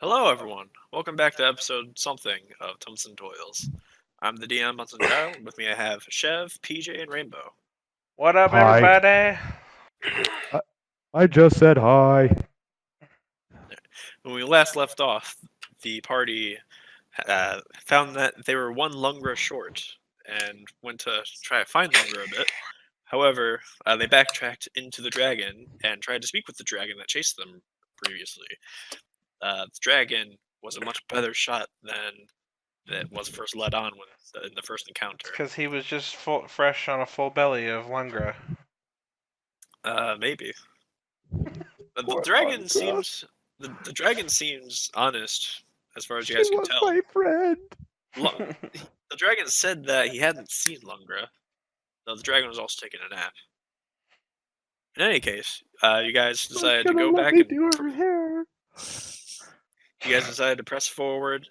Hello, everyone. Welcome back to episode something of Toils. I'm the DM, Bunsen Child. With me, I have Chev, PJ, and Rainbow. What up, Hi. everybody? I, I just said hi. When we last left off, the party found that they were one Lungra short and went to try to find Lungra a bit. However, they backtracked into the dragon and tried to speak with the dragon that chased them previously. The dragon was a much better shot than it was first led on in the first encounter. Because he was just fresh on a full belly of Lungra. Maybe. The Poor dragon Lungra. seems the dragon seems honest as far as you She guys can was tell. my friend. The dragon said that he hadn't seen Lungra, though the dragon was also taking a nap. In any case, you guys decided to go back and do her hair. you guys decided to press forward,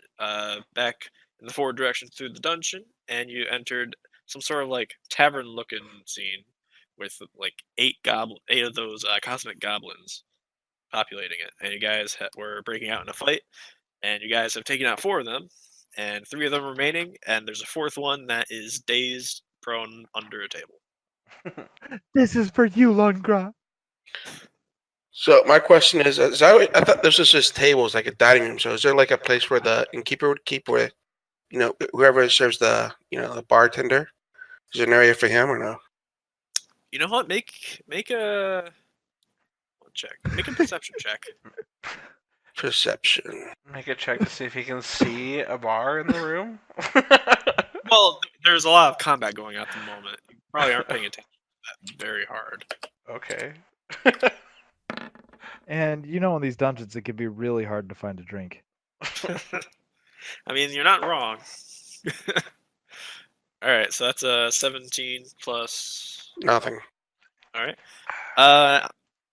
back in the forward direction through the dungeon, and you entered some sort of like tavern-looking scene with like eight of those cosmic goblins populating it, and you guys were breaking out in a fight, and you guys have taken out four of them, and three of them remaining, and there's a fourth one that is dazed, prone under a table. This is for you, Lungra. So my question is I thought this was just tables, like a dining room. So is there like a place where the innkeeper would keep, where, whoever serves the bartender? Is there an area for him or no? You know what? Make a check. Make a perception check. Perception. Make a check to see if he can see a bar in the room. Well, there's a lot of combat going on at the moment. You probably aren't paying attention to that very hard. Okay. And in these dungeons, it can be really hard to find a drink. I mean, you're not wrong. Alright, so that's a 17 plus... Nothing. Alright.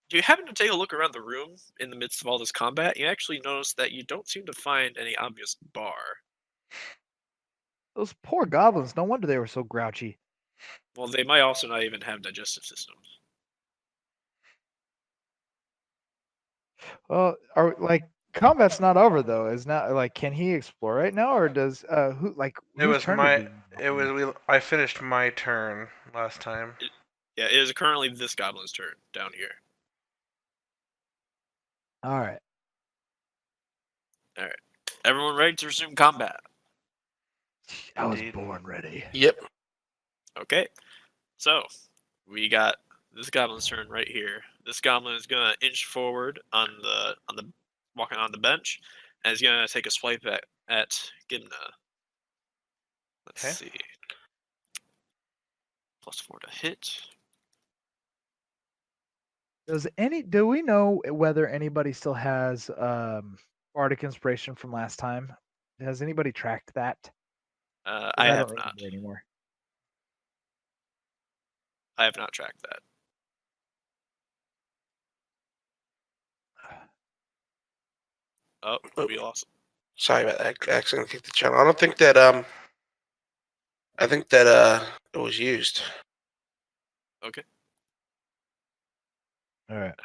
Do you happen to take a look around the room in the midst of all this combat? You actually notice that you don't seem to find any obvious bar. Those poor goblins. No wonder they were so grouchy. Well, they might also not even have digestive systems. Well, combat's not over though. Is not like, can he explore right now, or does who like? It was turn my. is it? It was. I finished my turn last time. Yeah, it is currently this goblin's turn down here. All right. Alright. Everyone ready to resume combat? I was Indeed. born ready. Yep. Okay. So, we got this goblin's turn right here. This goblin is gonna inch forward on the walking on the bench, and he's gonna take a swipe at Gimna. Let's Okay. see. +4 to hit. Do we know whether anybody still has bardic inspiration from last time? Has anybody tracked that? I have don't not. remember anymore. I have not tracked that. Oh, we lost. Sorry about that. I accidentally kicked the channel. I don't think that I think that it was used. Okay. All right.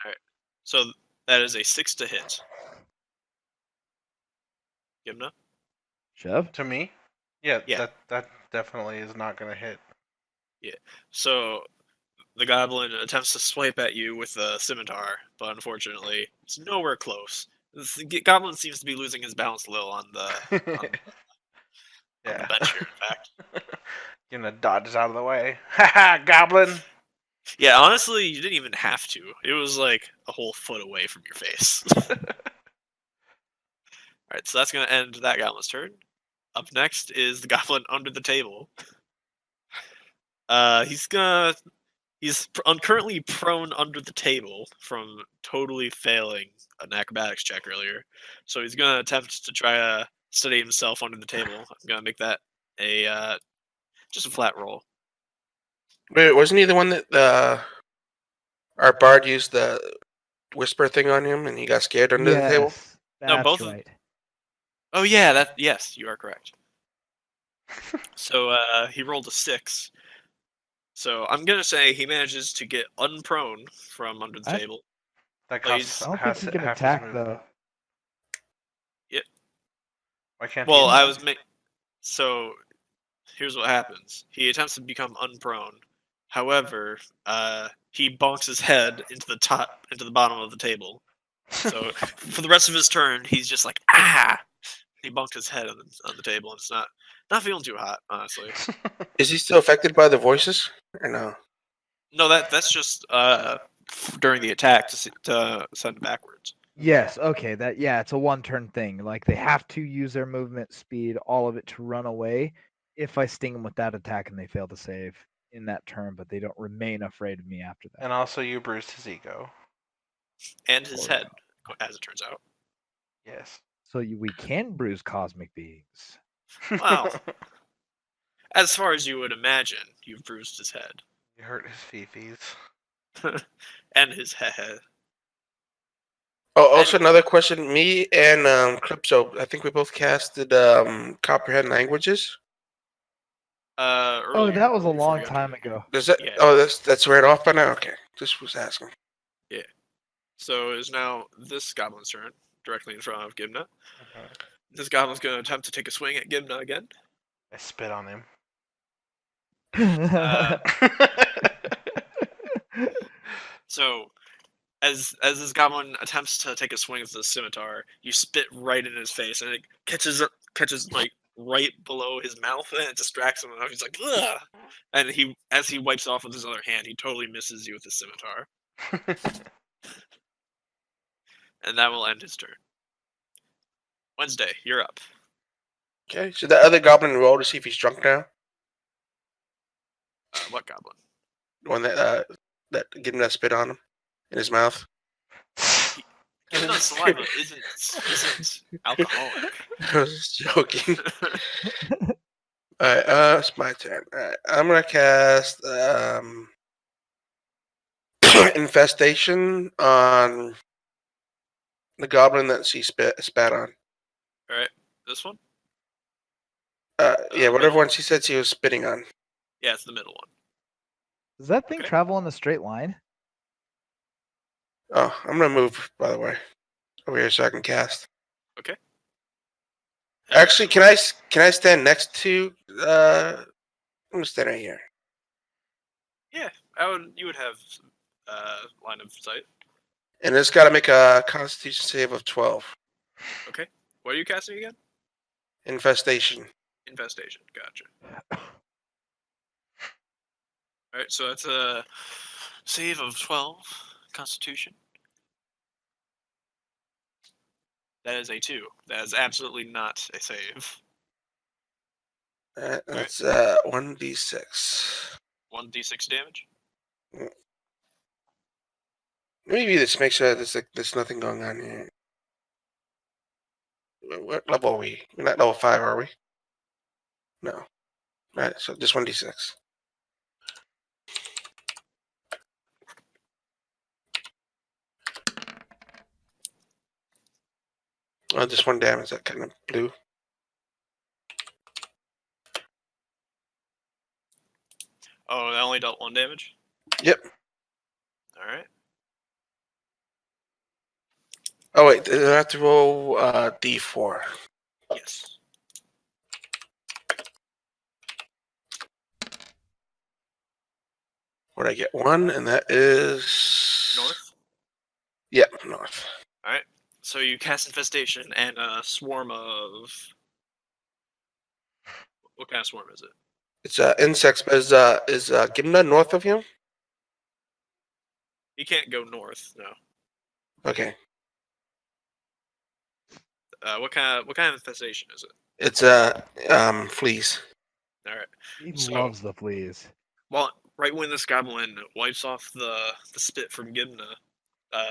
So that is a 6 to hit. Gimna? Chev? To me? Yeah. Yeah. That definitely is not gonna hit. So the goblin attempts to swipe at you with a scimitar, but unfortunately, it's nowhere close. This goblin seems to be losing his balance a little on the Yeah. bench here, in fact. Gonna dodge out of the way. Haha, goblin. Yeah, honestly, you didn't even have to. It was like a whole foot away from your face. Alright, so that's going to end that goblin's turn. Up next is the goblin under the table. He's currently prone under the table from totally failing an acrobatics check earlier. So he's going to attempt to try to steady himself under the table. I'm going to make that just a flat roll. Wait, wasn't he the one that our bard used the whisper thing on him and he got scared under the table? No, That's both right. Oh yeah, yes, you are correct. So he rolled a 6. So I'm gonna say he manages to get unprone from under the table. That Please. costs I don't think half he can his attack move. though. Why can't Well, he? I was so here's what happens. He attempts to become unprone. However, he bonks his head into the bottom of the table. So for the rest of his turn, he's just like ah. He bunked his head on the table, and it's not feeling too hot, honestly. Is he still affected by the voices or no? No, that's just during the attack to send backwards. Yes. Okay. It's a one-turn thing. Like they have to use their movement speed, all of it, to run away. If I sting them with that attack and they fail to save in that turn, but they don't remain afraid of me after that. And also, you bruised his ego. And his Oh, yeah. head, as it turns out. Yes. So we can bruise cosmic beings. Wow. As far as you would imagine, you've bruised his head. You hurt his fifis. And his head. Oh, also another question. Me and Crypto, I think we both casted comprehend languages. Oh, Earlier, that was a before we long got to time it. ago. Does that? Yeah. Oh, that's right off by now. Okay, just was asking. So it is now this goblin's turn, directly in front of Gimna. Mhm. This goblin's going to attempt to take a swing at Gimna again. I spit on him. So, as this goblin attempts to take a swing at the scimitar, you spit right in his face, and it catches like right below his mouth, and it distracts him enough. He's like, ugh! And as he wipes off with his other hand, he totally misses you with the scimitar, and that will end his turn. Wednesday, you're up. Okay, so the other goblin roll to see if he's drunk now. What goblin? The one that giving that spit on him in his mouth. Gimna's saliva isn't alcoholic. I was just joking. Alright, it's my turn. Alright, I'm gonna cast infestation on the goblin that she spat on. All right, this one. Yeah, whatever middle. one she said she was spitting on. Yeah, it's the middle one. Does that thing Okay. travel in a straight line? Oh, I'm gonna move, by the way, over here so I can cast. Okay. Actually, can I stand next to? I'm gonna stand right here. Yeah, you would have line of sight. And it's got to make a Constitution save of 12. Okay. What are you casting again? Infestation. Infestation. Gotcha. All right, so that's a save of 12 Constitution. That is a 2. That is absolutely not a save. That's 1d6. 1d6 damage. Maybe this make sure there's nothing going on here. What level are we? We're not level 5, are we? No. Alright, so just 1d6. Oh, just 1 damage, that kind of blue. Oh, that only dealt 1 damage? Yep. Alright. Oh, wait, I have to roll d4. Yes. Where'd I get 1? And that is... North? Yep, north. Alright. So you cast Infestation and a swarm of... What kind of swarm is it? It's insects, but is Gimna north of him? You can't go north, no. Okay. What kind of infestation is it? It's fleas. Alright. He So- loves the fleas. Well, right when this goblin wipes off the spit from Gimna,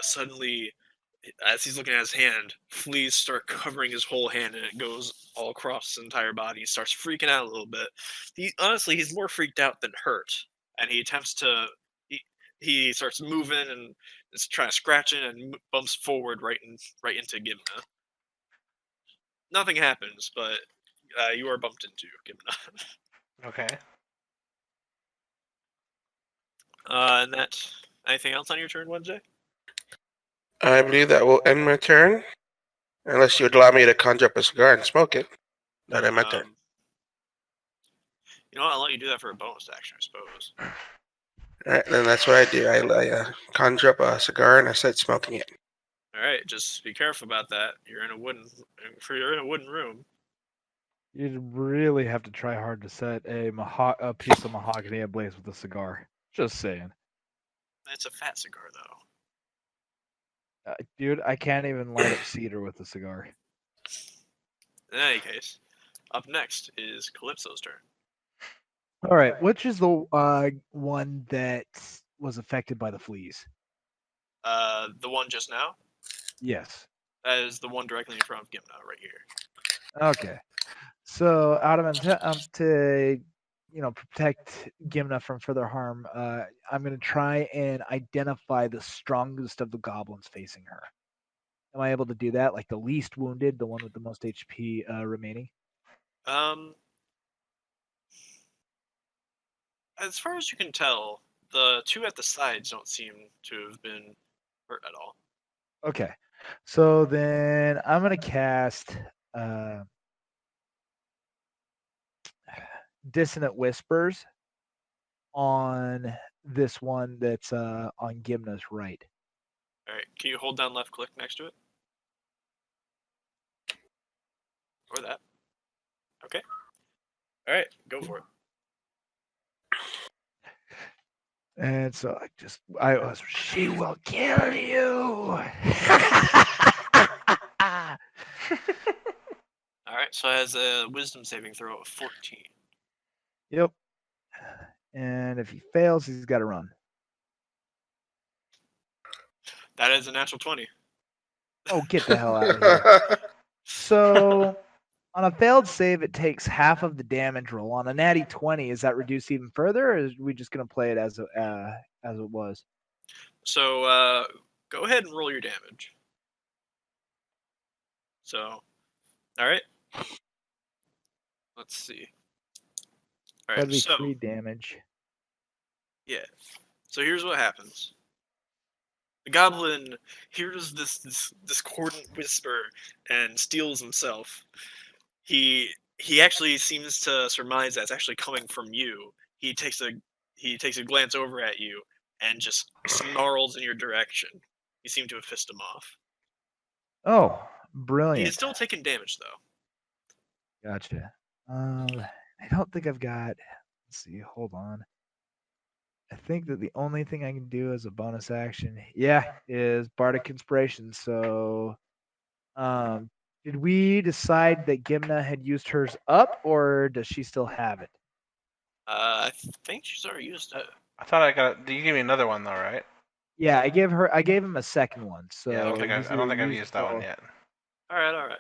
suddenly, as he's looking at his hand, fleas start covering his whole hand, and it goes all across his entire body. He starts freaking out a little bit. He's more freaked out than hurt, and he attempts to. He starts moving and is trying to scratch it and bumps forward right into Gimna. Nothing happens, but you are bumped into Gimna. Okay. And that. Anything else on your turn, Wednesday? I believe that will end my turn. Unless you would allow me to conjure up a cigar and smoke it. That ain't my turn. You know what? I'll let you do that for a bonus action, I suppose. Alright, then that's what I do. I conjure up a cigar and I start smoking it. All right, just be careful about that. You're in a wooden room. You'd really have to try hard to set a piece of mahogany ablaze with a cigar. Just saying. It's a fat cigar, though. Dude, I can't even light up cedar with a cigar. In any case, up next is Calypso's turn. All right, which is the one that was affected by the fleas? The one just now, Yes. that is the one directly in front of Gimna, right here. Okay. So out of attempt to, protect Gimna from further harm, I'm going to try and identify the strongest of the goblins facing her. Am I able to do that? Like the least wounded, the one with the most HP remaining? As far as you can tell, the two at the sides don't seem to have been hurt at all. Okay. So then I'm going to cast Dissonant Whispers on this one that's on Gimna's right. All right, can you hold down left click next to it? Or that. Okay. All right, go for it. And so she will kill you. All right, so it has a wisdom saving throw of 14. Yep. And if he fails, he's got to run. That is a natural 20. Oh, get the hell out of here. So on a failed save, it takes half of the damage roll. On a natty 20, is that reduced even further, or are we just going to play it as it was? So go ahead and roll your damage. So, all right. Let's see. All right, That'd be so 3 damage. yeah. So here's what happens. The goblin hears this discordant whisper and steels himself. He actually seems to surmise that's actually coming from you. He takes a glance over at you and just snarls in your direction. You seem to have pissed him off. Oh, He brilliant. is still taking damage though. Gotcha. I don't think I've got. Let's see. Hold on. I think that the only thing I can do as a bonus action, is Bardic Inspiration. So, did we decide that Gimna had used hers up, or does she still have it? I think she's already used it. I thought I got. You gave me another one though, right? Yeah, I gave him a second one. So Yeah, I don't think he's I don't think I've used used that one both. yet. All right.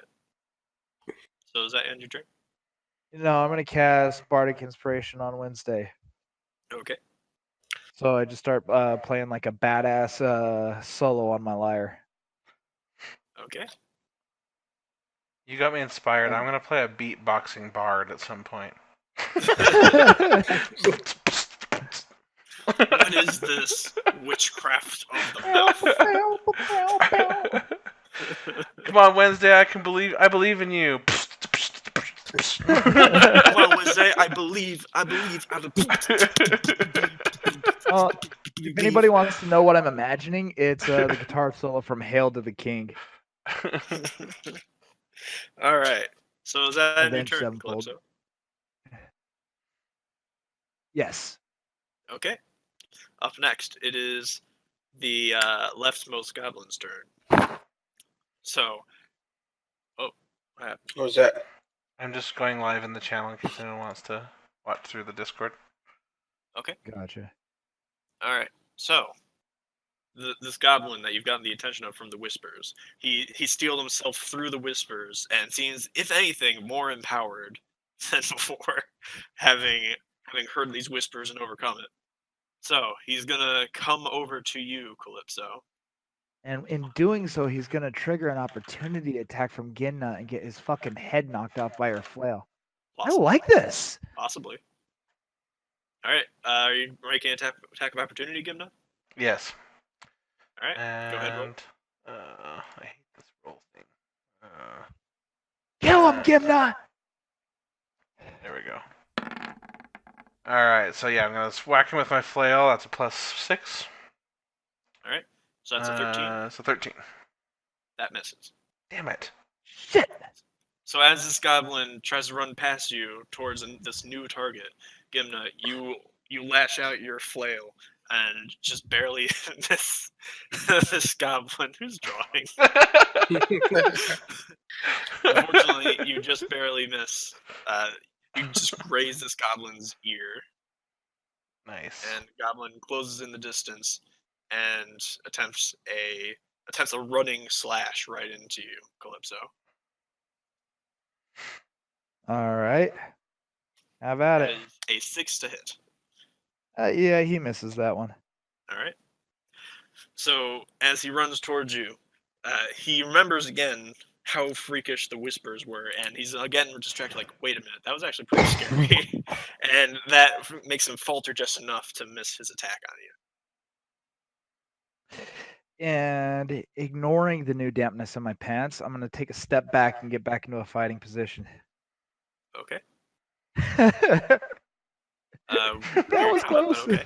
So does that end your turn? No, I'm gonna cast Bardic Inspiration on Wednesday. Okay. So I just start playing like a badass solo on my lyre. Okay. You got me inspired. I'm gonna play a beatboxing bard at some point. What is this witchcraft of the mouth? Come on, Wednesday. I believe in you. Come on, Wednesday. I believe. If anybody wants to know what I'm imagining, it's the guitar solo from "Hail to the King." All right. So is that your Avenged turn, Sevenfold. Calypso? Yes. Okay. Up next, it is the leftmost goblin's turn. So, what happened? What was that? I'm just going live in the channel in case anyone wants to watch through the Discord. Okay. Gotcha. All right. So, this goblin that you've gotten the attention of from the whispers, he steeled himself through the whispers and seems, if anything, more empowered than before, having heard these whispers and overcome it. So he's gonna come over to you, Calypso. And in doing so, he's gonna trigger an opportunity attack from Ginna and get his fucking head knocked off by her flail. Possibly. I like this. Possibly. All right. Are you making an attack of opportunity, Gimna? Yes. All right. And Go ahead, roll. I hate this roll thing. Kill him, Gimna! There we go. Alright, so yeah, I'm going to whack him with my flail. That's a +6. Alright. So that's a 13. So 13. That misses. Damn it. Shit! So as this goblin tries to run past you towards this new target, Gimna, you lash out your flail and just barely miss this goblin who's drawing. Unfortunately, you just barely miss. You just graze this goblin's ear, Nice. and the goblin closes in the distance and attempts a running slash right into you, Calypso. All right. How about That it? is a 6 to hit. Yeah, he misses that one. All right. So as he runs towards you, he remembers again how freakish the whispers were, and he's again distracted. Like, wait a minute, that was actually pretty scary, and that makes him falter just enough to miss his attack on you. And ignoring the new dampness in my pants, I'm gonna take a step back and get back into a fighting position. Okay. That Very was common, but close. okay.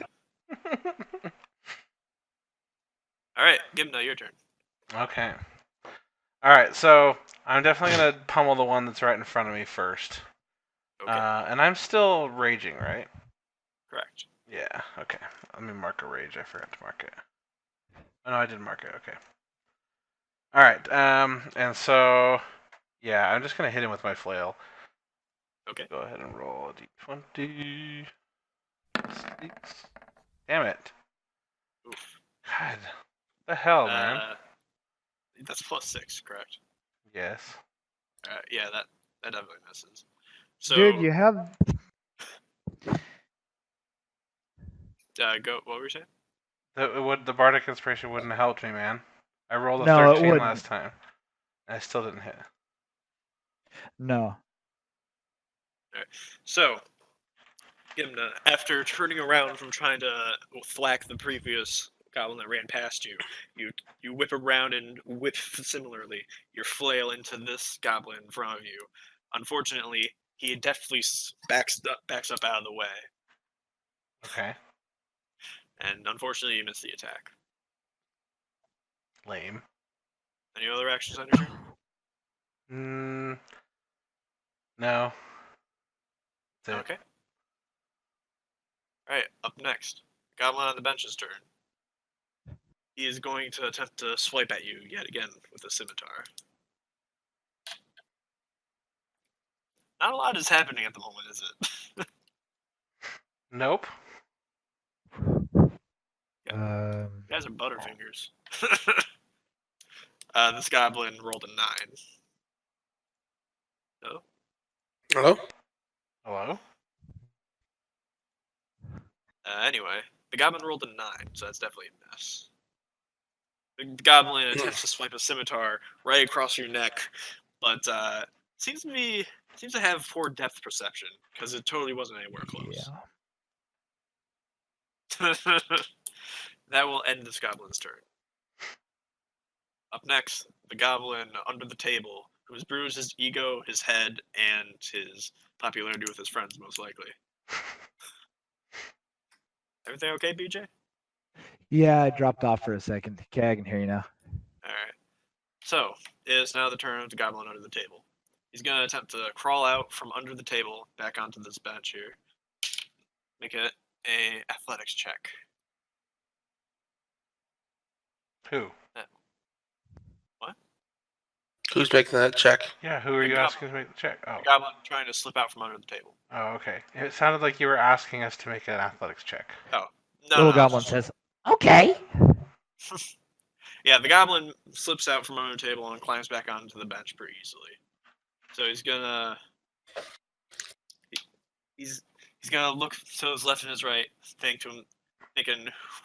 All right, Gimna, your turn. Okay. Alright, so I'm definitely going to pummel the one that's right in front of me first. Okay, And I'm still raging, right? correct. Yeah, okay. Let me mark a rage. I forgot to mark it. Oh, no, I didn't mark it. Okay. Alright, and so, yeah, I'm just going to hit him with my flail. Okay. Go ahead and roll a d20. 6. Damn it. Oof. God. The hell, man. That's +6, correct? Yes. Yeah, that definitely misses. So, Dude, you have go. What were you saying? The Bardic Inspiration wouldn't have helped me, man. I rolled a No, it 13 wouldn't. last time. And I still didn't hit. no. So, Gimna, after turning around from trying to thwack the previous goblin that ran past you, you whip around and whip similarly your flail into this goblin in front of you. Unfortunately, he deftly backs up out of the way, Okay. and unfortunately, you miss the attack. Lame. Any other actions on your turn? No. That's it. Okay. Alright, up next. Goblin on the bench's turn. He is going to attempt to swipe at you yet again with a scimitar. Not a lot is happening at the moment, is it? Nope. You guys are butterfingers. This goblin rolled a 9. No? Hello? Hello? Anyway, the goblin rolled a 9, so that's definitely a miss. The goblin attempts to swipe a scimitar right across your neck, but seems to have poor depth perception because it totally wasn't anywhere close. Yeah. That will end this goblin's turn. Up next, the goblin under the table, who has bruised his ego, his head, and his popularity with his friends, most likely. Everything okay, BJ? Yeah, I dropped off for a second. Okay, I can hear you now. Alright. So, it is now the turn of the goblin under the table. He's going to attempt to crawl out from under the table back onto this bench here. Make it a athletics check. Who? Who's making that check? Yeah, who are The you goblin. asking to make the check? Oh. The goblin trying to slip out from under the table. Oh, okay. It sounded like you were asking us to make an athletics check. No, Little goblin says, "Okay." Yeah, the goblin slips out from under the table and climbs back onto the bench pretty easily. So he's gonna look to his left and his right, thinking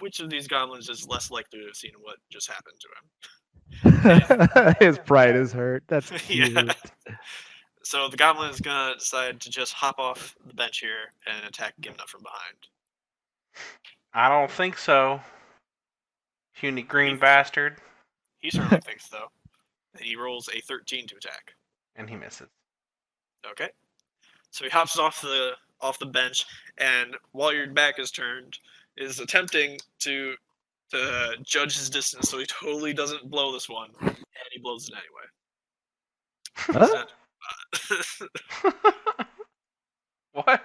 which of these goblins is less likely to have seen what just happened to him. His pride is hurt. That's cute. Yeah. So the goblin is gonna decide to just hop off the bench here and attack Gimna from behind. I don't think so. Puny green He- bastard. He certainly thinks so. And he rolls a 13 to attack. And he misses. Okay. So he hops off the bench, and while your back is turned, is attempting to judge his distance, so he totally doesn't blow this one, and he blows it anyway. Huh? What?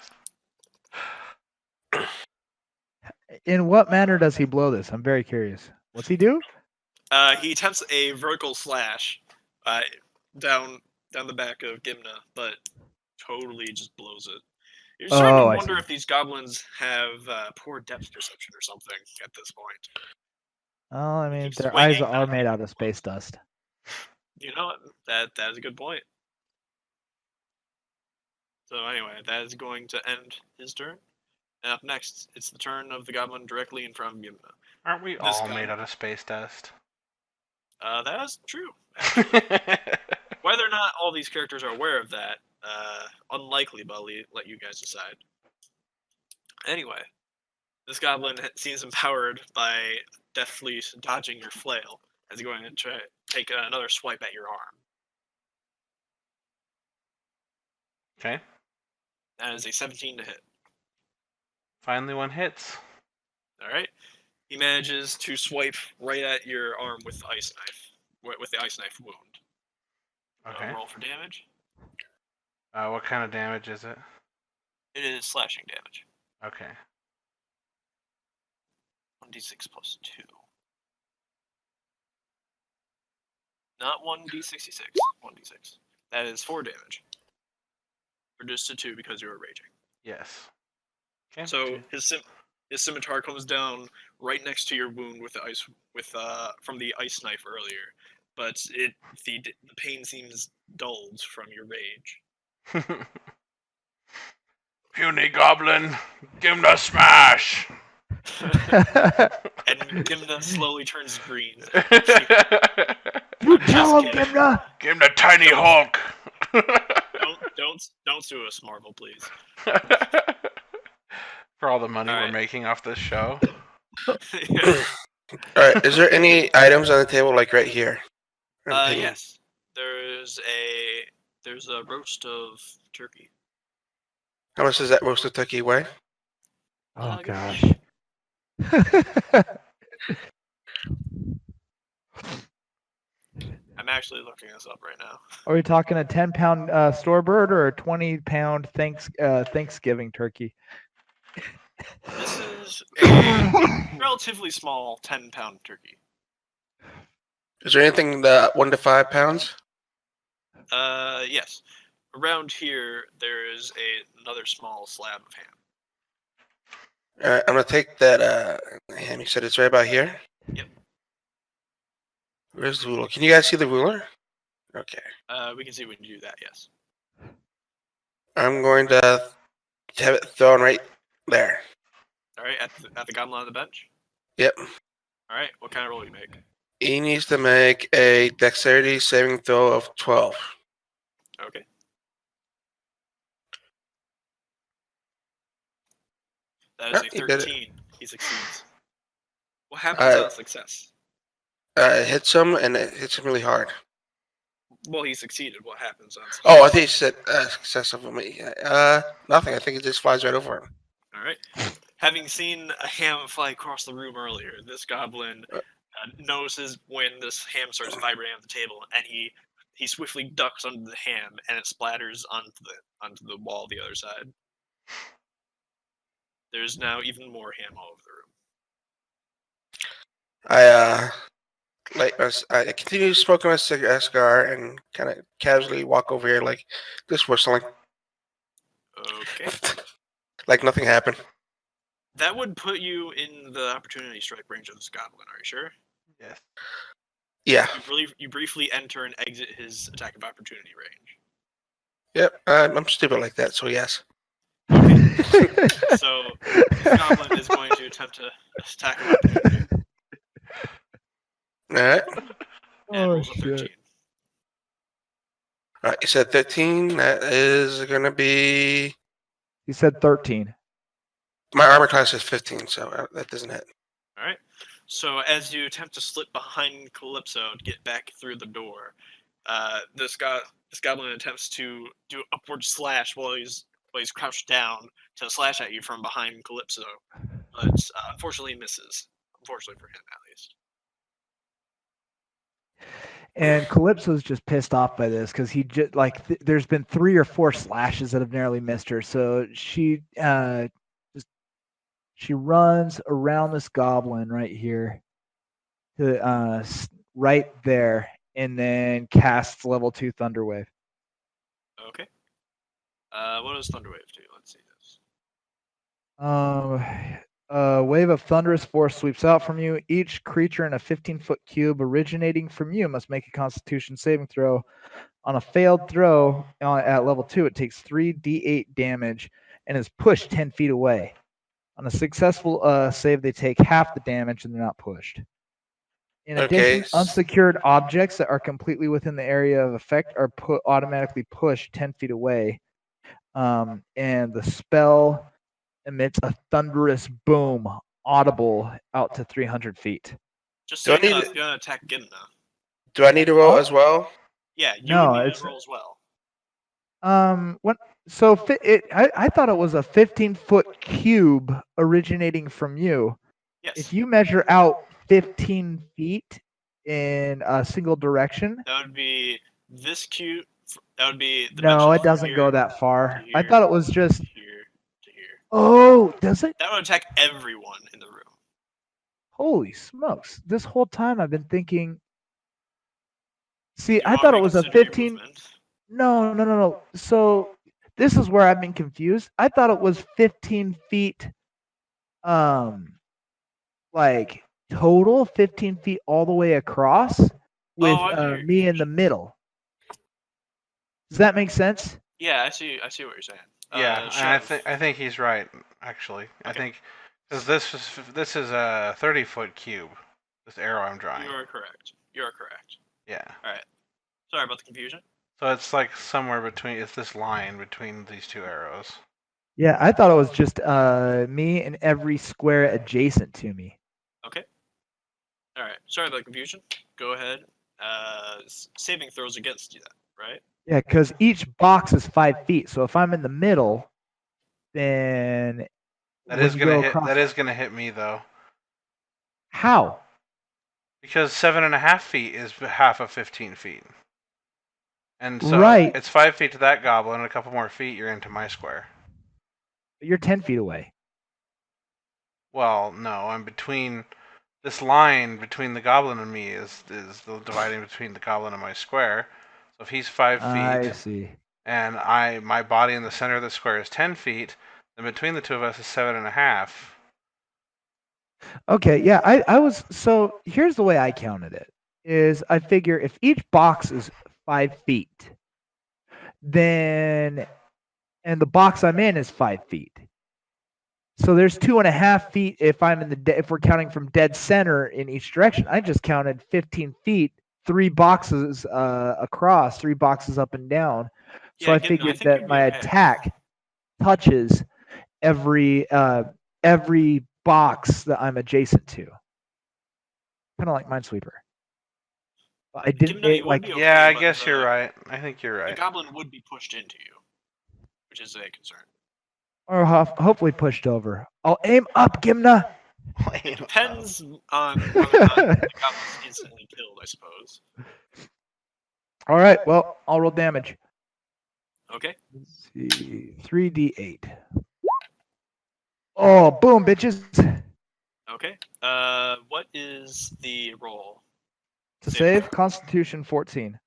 In what manner does he blow this? I'm very curious. What's he do? He attempts a vertical slash down the back of Gimna, but totally just blows it. You're starting Oh, to I wonder see. if these goblins have poor depth perception or something at this point. Oh, I mean, Keeps their swinging, eyes are but- made out of space dust. You know what? That is a good point. So anyway, that is going to end his turn. And up next, it's the turn of the goblin directly in front of Gimna. Aren't we This all guy- made out of space dust? That is true. Actually. Whether or not all these characters are aware of that, unlikely, but I'll let you guys decide. Anyway, this goblin seems empowered by deftly dodging your flail as he's going to try to take another swipe at your arm. Okay. That is a 17 to hit. Finally, one hits. All right. He manages to swipe right at your arm with the ice knife, with the ice knife wound. Okay. Roll for damage. What kind of damage is it? It is slashing damage. Okay. 1d6 plus 2. Not 1d66. 1d6. That is 4 damage. Reduced to 2 because you were raging. Yes. Okay. So his scimitar comes down right next to your wound with the ice from the ice knife earlier, but the pain seems dulled from your rage. Puny goblin, give him a smash. And Gimna slowly turns green. You Just tell him, kidding. Gimna! Give him the tiny Hulk. Don't sue us, Marvel, please. For all the money All we're right. making off this show. Yeah. All right. Is there any items on the table like right here? I'm thinking. Yes. There's a roast of turkey. How much does that roasted turkey weigh? Oh, Good gosh. I'm actually looking this up right now. Are we talking a 10-pound store bird or a 20-pound Thanksgiving turkey? This is a relatively small 10-pound turkey. Is there anything the 1 to 5 pounds? Yes. Around here, there is another small slab of ham. All right, I'm gonna take that ham. You said it's right about here. Yep. Where's the ruler? Can you guys see the ruler? Okay. We can see when you do that, yes. I'm going to have it thrown right there. All right, at the goblin on the bench? Yep. All right, what kind of roll do you make? He needs to make a dexterity saving throw of 12. Okay. That is a He did it. 13. He succeeds. What happens on success? It hits him, and it hits him really hard. Well, he succeeded. What happens on success? Oh, I think he said success of me. Nothing. I think it just flies right over him. All right. Having seen a ham fly across the room earlier, this goblin notices when this ham starts vibrating on the table, and he swiftly ducks under the ham, and it splatters onto the wall the other side. There's now even more ham all over the room. I continue smoking my cigar and kind of casually walk over here, like just whistling, Okay. like nothing happened. That would put you in the opportunity strike range of this goblin. Are you sure? Yes. Yeah. You briefly enter and exit his attack of opportunity range. Yep. I'm stupid like that, so yes. So this goblin is going to attempt to attack of opportunity. All right. And rolls a 13. All right. You said 13. That is gonna be He said 13. my armor class is 15, so that doesn't hit. All right. So as you attempt to slip behind Calypso to get back through the door, This goblin attempts to do an upward slash while he's crouched down to slash at you from behind Calypso, but unfortunately misses. Unfortunately for him, at least. And Calypso's just pissed off by this because he just there's been 3 or 4 slashes that have narrowly missed her. So she runs around this goblin right here to right there, and then casts level 2 Thunderwave. Okay. What does Thunderwave do? Let's see this. A wave of thunderous force sweeps out from you. Each creature in a 15-foot cube originating from you must make a Constitution saving throw. On a failed throw at level 2, it takes 3d8 damage and is pushed 10 feet away. On a successful save, they take half the damage and they're not pushed. In addition, unsecured objects that are completely within the area of effect are automatically pushed 10 feet away. And the spell emits a thunderous boom, audible out to 300 feet. Just so you're gonna attack Gimna. Do I need to roll as well? Yeah, you would need to roll as well. What? So I thought it was a 15-foot cube originating from you. Yes. If you measure out 15 feet in a single direction, that would be this cube. That would be. No, it doesn't go that far. Here, I thought it was just here to here. Oh, does it? That would attack everyone in the room. Holy smokes! This whole time I've been thinking. See, I thought it was a 15. No. So this is where I've been confused. I thought it was 15 feet, like total 15 feet all the way across with me in the middle. Does that make sense? Yeah, I see what you're saying. Yeah, I think he's right. Actually, okay. I think because this is a 30-foot cube. This arrow I'm drawing. You are correct. Yeah. All right. Sorry about the confusion. So it's like somewhere between. It's this line between these 2 arrows. Yeah, I thought it was just me and every square adjacent to me. Okay. All right. Sorry about the confusion. Go ahead. Saving throws against you, right? Yeah, because each box is 5 feet. So if I'm in the middle, then that is gonna hit me though. How? Because 7.5 feet is half of 15 feet. And so it's 5 feet to that goblin, and a couple more feet, you're into my square. You're 10 feet away. Well, no, I'm between. This line between the goblin and me is the dividing between the goblin and my square. So if he's 5 feet, I see. And my body in the center of the square is 10 feet, then between the 2 of us is 7.5. Okay, yeah, I was so here's the way I counted it. Is I figure if each box is 5 feet, then and the box I'm in is 5 feet. So there's 2.5 feet if I'm in if we're counting from dead center in each direction. I just counted 15 feet, 3 boxes across, 3 boxes up and down. So I figured that my attack touches every box that I'm adjacent to. Kind of like Minesweeper. I didn't yeah, I guess you're right. I think you're right. The goblin would be pushed into you, which is a concern. Or hopefully pushed over. I'll aim up, Gimna. It depends on whether or not the goblin's instantly killed, I suppose. All right, well, I'll roll damage. Okay. Let's see. 3d8. Oh, boom, bitches. Okay. What is the roll? To save, Constitution 14.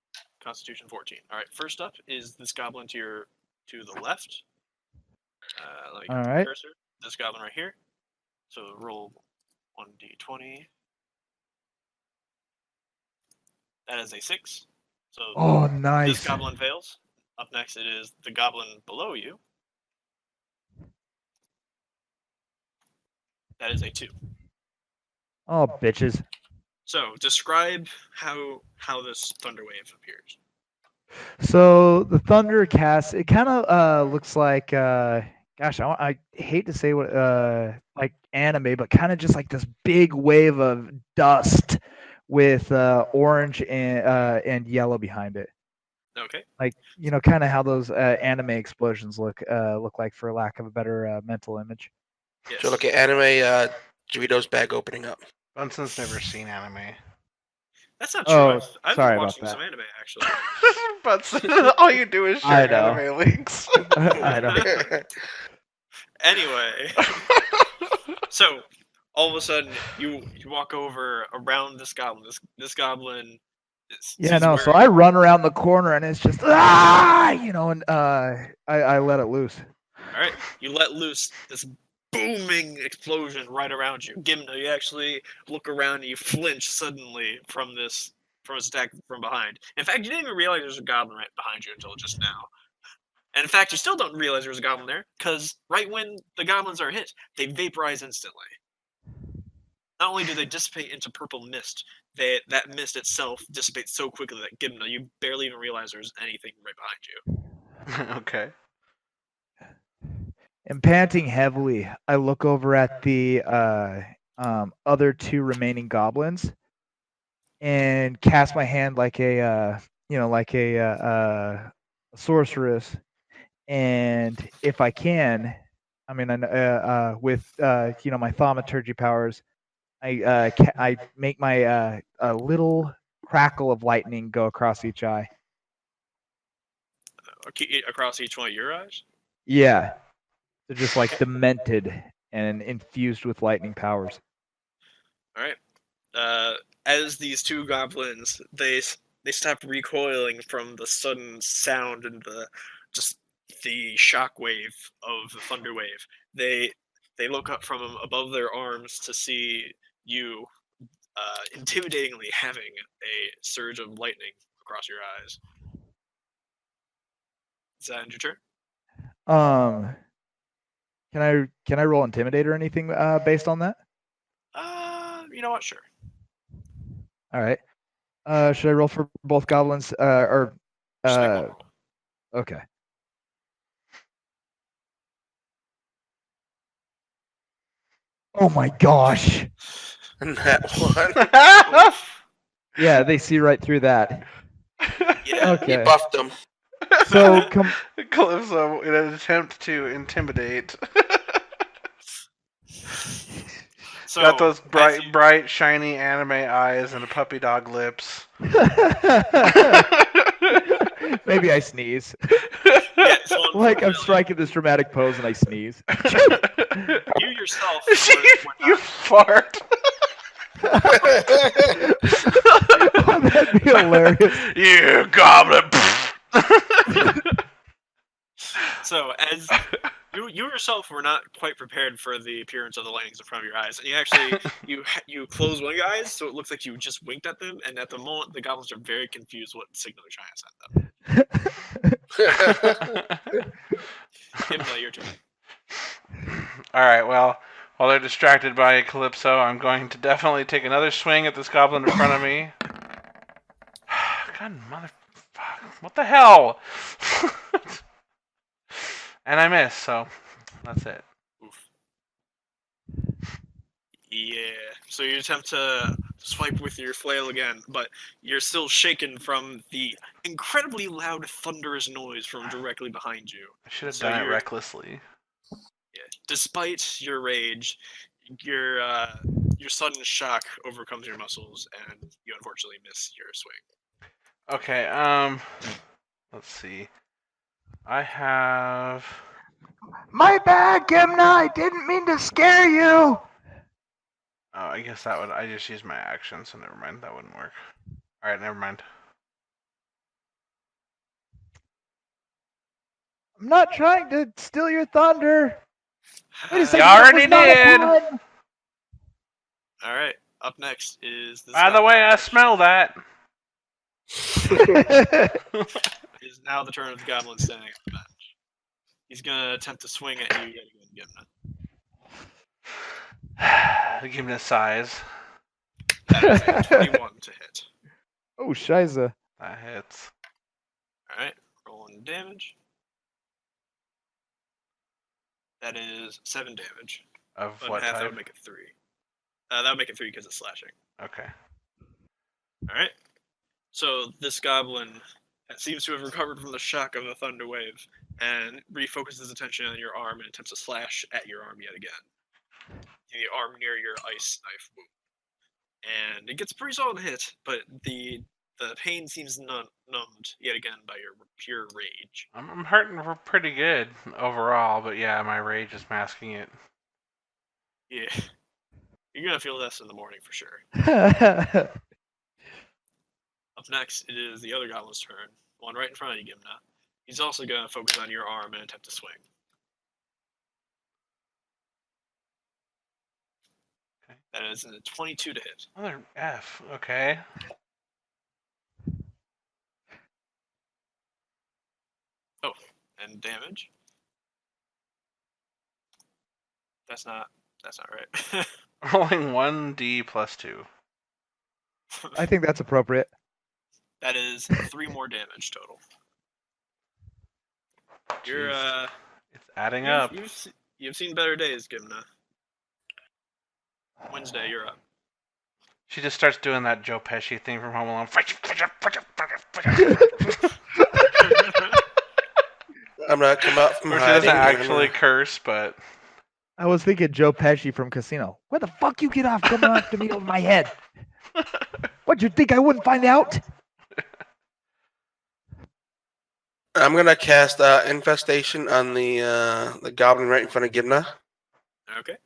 Constitution 14. All right. First up is this goblin to the left. All right. Cursor. This goblin right here. So roll 1d20. That is a 6. So oh, nice. This goblin fails. Up next, it is the goblin below you. That is a 2. Oh, bitches. So describe how this thunder wave appears. So the thunder cast, it kind of looks like, gosh, I hate to say what like anime, but kind of just like this big wave of dust with orange and yellow behind it. Okay. Like kind of how those anime explosions look like, for lack of a better mental image. Yes. So look at anime Doritos bag opening up. Bunson's never seen anime. That's not true. Oh, I've sorry been about watching that. some anime actually. Bunson, all you do is I share know. anime links. I know. Anyway, so all of a sudden you walk over around this goblin. This goblin. Yeah, no. So I run around the corner and it's just and I let it loose. All right, you let loose this booming explosion right around you. Gimna, you actually look around and you flinch suddenly from his attack from behind. In fact, you didn't even realize there's a goblin right behind you until just now. And in fact, you still don't realize there's a goblin there, because right when the goblins are hit, they vaporize instantly. Not only do they dissipate into purple mist, that mist itself dissipates so quickly that Gimna, you barely even realize there's anything right behind you. Okay. And panting heavily, I look over at the other two remaining goblins and cast my hand like a sorceress. And if I can, I mean, with my thaumaturgy powers, I make my a little crackle of lightning go across each eye. Across each one of your eyes? Yeah, they're just like demented and infused with lightning powers. All right. As these two goblins, they stop recoiling from the sudden sound and the shockwave of the thunder wave. They look up from above their arms to see you intimidatingly having a surge of lightning across your eyes. Is that end your turn? Can I roll intimidate or anything based on that? You know what? Sure. All right. Should I roll for both goblins or? Just make one roll. Okay. Oh my gosh! And that one. Yeah, they see right through that. Yeah. He Okay. buffed them. So Calypso, in an attempt to intimidate, So got those as you- bright, shiny anime eyes and puppy dog lips. maybe I sneeze. Yeah, so Like I'm unfortunately, striking this dramatic pose and I sneeze. you yourself were You fart. Oh, that'd be hilarious. You goblin. So as you yourself were not quite prepared for the appearance of the lightnings in front of your eyes, and you actually you close one of your eyes, so it looks like you just winked at them, and at the moment the goblins are very confused what signal they're trying to send them. Gimna, your turn. All right. Well, while they're distracted by Calypso, I'm going to definitely take another swing at this goblin in front of me. God, motherfucker! What the hell? And I miss, so that's it. Oof. Yeah. So you attempt to swipe with your flail again, but you're still shaken from the incredibly loud, thunderous noise from directly behind you. I should have So done it you're- recklessly. Yeah. Despite your rage, your sudden shock overcomes your muscles, and you unfortunately miss your swing. Okay. Let's see. I have. My bad, Gimna. I didn't mean to scare you. Oh, I guess that would. I just used my action, so never mind. That wouldn't work. All right, never mind. I'm not trying to steal your thunder. Wait a You second. that already was not a did. pun. All right. Up next is this. By the way, I smell that. Is now the turn of the goblin standing on the bench. He's gonna attempt to swing at you yet again, Gimna. Give me a size. That is a 21 to hit. Oh, shiza. That hits. All right, rolling damage. That is 7 damage. Of But what half, that type? would make it 3. That would make it 3 because it's slashing. Okay. All right. So this goblin seems to have recovered from the shock of the thunder wave and refocuses his attention on your arm and attempts to slash at your arm yet again. The arm near your ice knife wound. And it gets a pretty solid hit, but the pain seems numbed yet again by your pure rage. I'm hurting pretty good overall, but yeah, my rage is masking it. Yeah. You're gonna feel this in the morning for sure. Up next, it is the other goblin's turn. One right in front of you, Gimna. He's also gonna focus on your arm and attempt to swing. Okay. That is a 22 to hit. Mother F. Okay. Oh, and damage. That's not right. Rolling 1d plus 2. I think that's appropriate. That is 3 more damage total. You're Jeez. It's adding up. You've seen better days, Gimna. Wednesday, you're up. She just starts doing that Joe Pesci thing from Home Alone. I'm gonna come out from Where she hiding. doesn't and I'm actually gonna- curse, but I was thinking Joe Pesci from Casino. Where the fuck you get off coming after me over my head? What, you think I wouldn't find out? I'm gonna cast infestation on the goblin right in front of Gimna. Okay.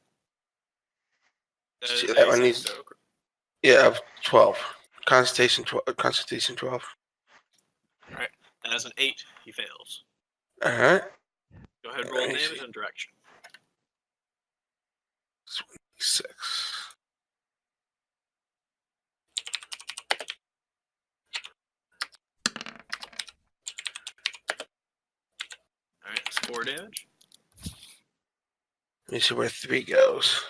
That See, is that a one save, needs- so Yeah, 12. Constitution 12. Constitution 12. that is an 8. He fails. All right. Go ahead, roll Let me damage see. and direction. 6. All right, that's 4 damage. Let me see where 3 goes.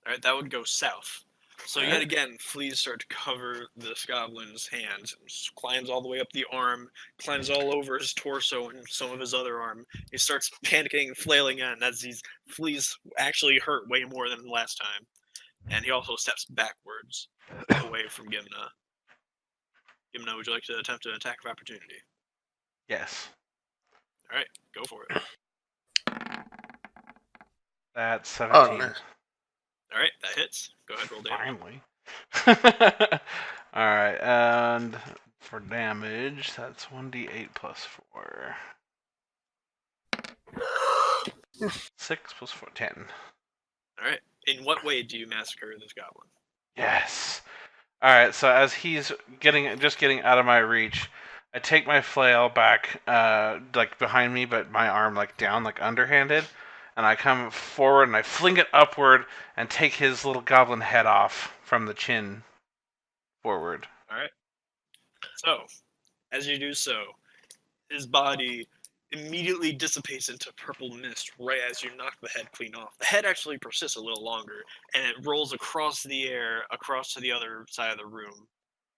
All right, that would go south. So yet Alright. again, fleas start to cover this goblin's hands. It climbs all the way up the arm, climbs all over his torso and some of his other arm. He starts panicking, flailing in as these fleas actually hurt way more than last time. And he also steps backwards away from Gimna. Gimna, would you like to attempt an attack of opportunity? yes. All right, go for it. That's Oh, 17. nice. All right, that hits. Go ahead, roll damage. Finally. Alright, and for damage, that's 1d8 plus 4. 6 plus 4, 10. All right. In what way do you massacre this goblin? Yes. Alright, so as he's getting out of my reach, I take my flail back, like behind me, but my arm like down, like underhanded, and I come forward and I fling it upward and take his little goblin head off from the chin forward. All right. So, as you do so, his body immediately dissipates into purple mist right as you knock the head clean off. The head actually persists a little longer, and it rolls across the air, across to the other side of the room,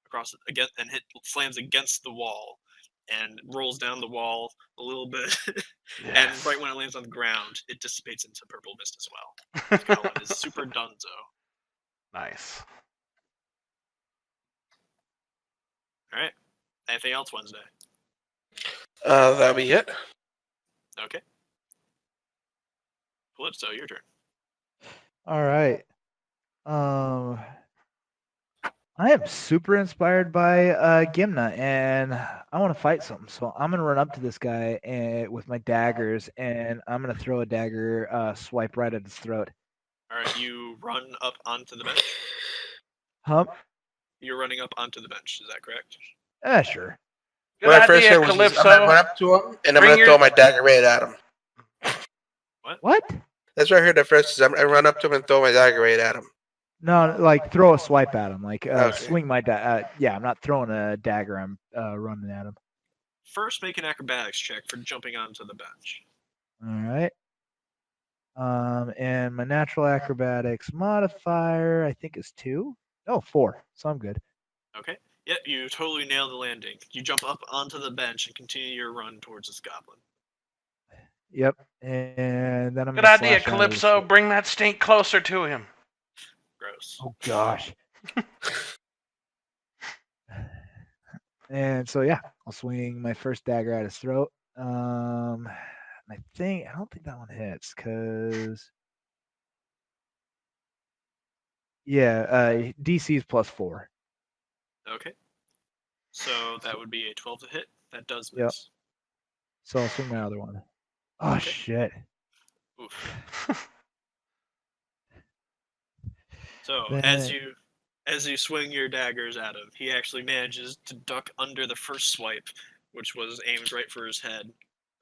across again, and slams against the wall, and rolls down the wall a little bit. And Yes. right when it lands on the ground, it dissipates into purple mist as well. This goblin is super dunzo. Nice. All right. Anything else Wednesday? That'll be it. Okay. Calypso, your turn. All right. I am super inspired by Gimna, and I want to fight something. So I'm gonna run up to this guy with my daggers, and I'm gonna throw a dagger, swipe right at his throat. All right, you run up onto the bench. Huh? You're running up onto the bench. Is that correct? Sure. Good What I first idea, said was I'm Calypso. gonna run up to him and I'm Bring gonna your- throw my dagger right at him. What? That's what I heard at first. Is I run up to him and throw my dagger right at him. No, like throw a swipe at him, like Okay. swing my yeah, I'm not throwing a dagger. I'm running at him. First, make an acrobatics check for jumping onto the bench. All right. And my natural acrobatics modifier, I think, is 2. Oh, 4. So I'm good. Okay. Yep, you totally nail the landing. You jump up onto the bench and continue your run towards this goblin. Yep. And then I'm Good gonna idea, slash out at his Calypso. throat. Bring that stink closer to him. Gross. Oh gosh. And so yeah, I'll swing my first dagger at his throat. I don't think that one hits because DC is +4. Okay. So that would be a 12 to hit. That does Yep. miss. So I'll swing my other one. Oh Okay. shit! Oof. So Then- as you swing your daggers at him, he actually manages to duck under the first swipe, which was aimed right for his head.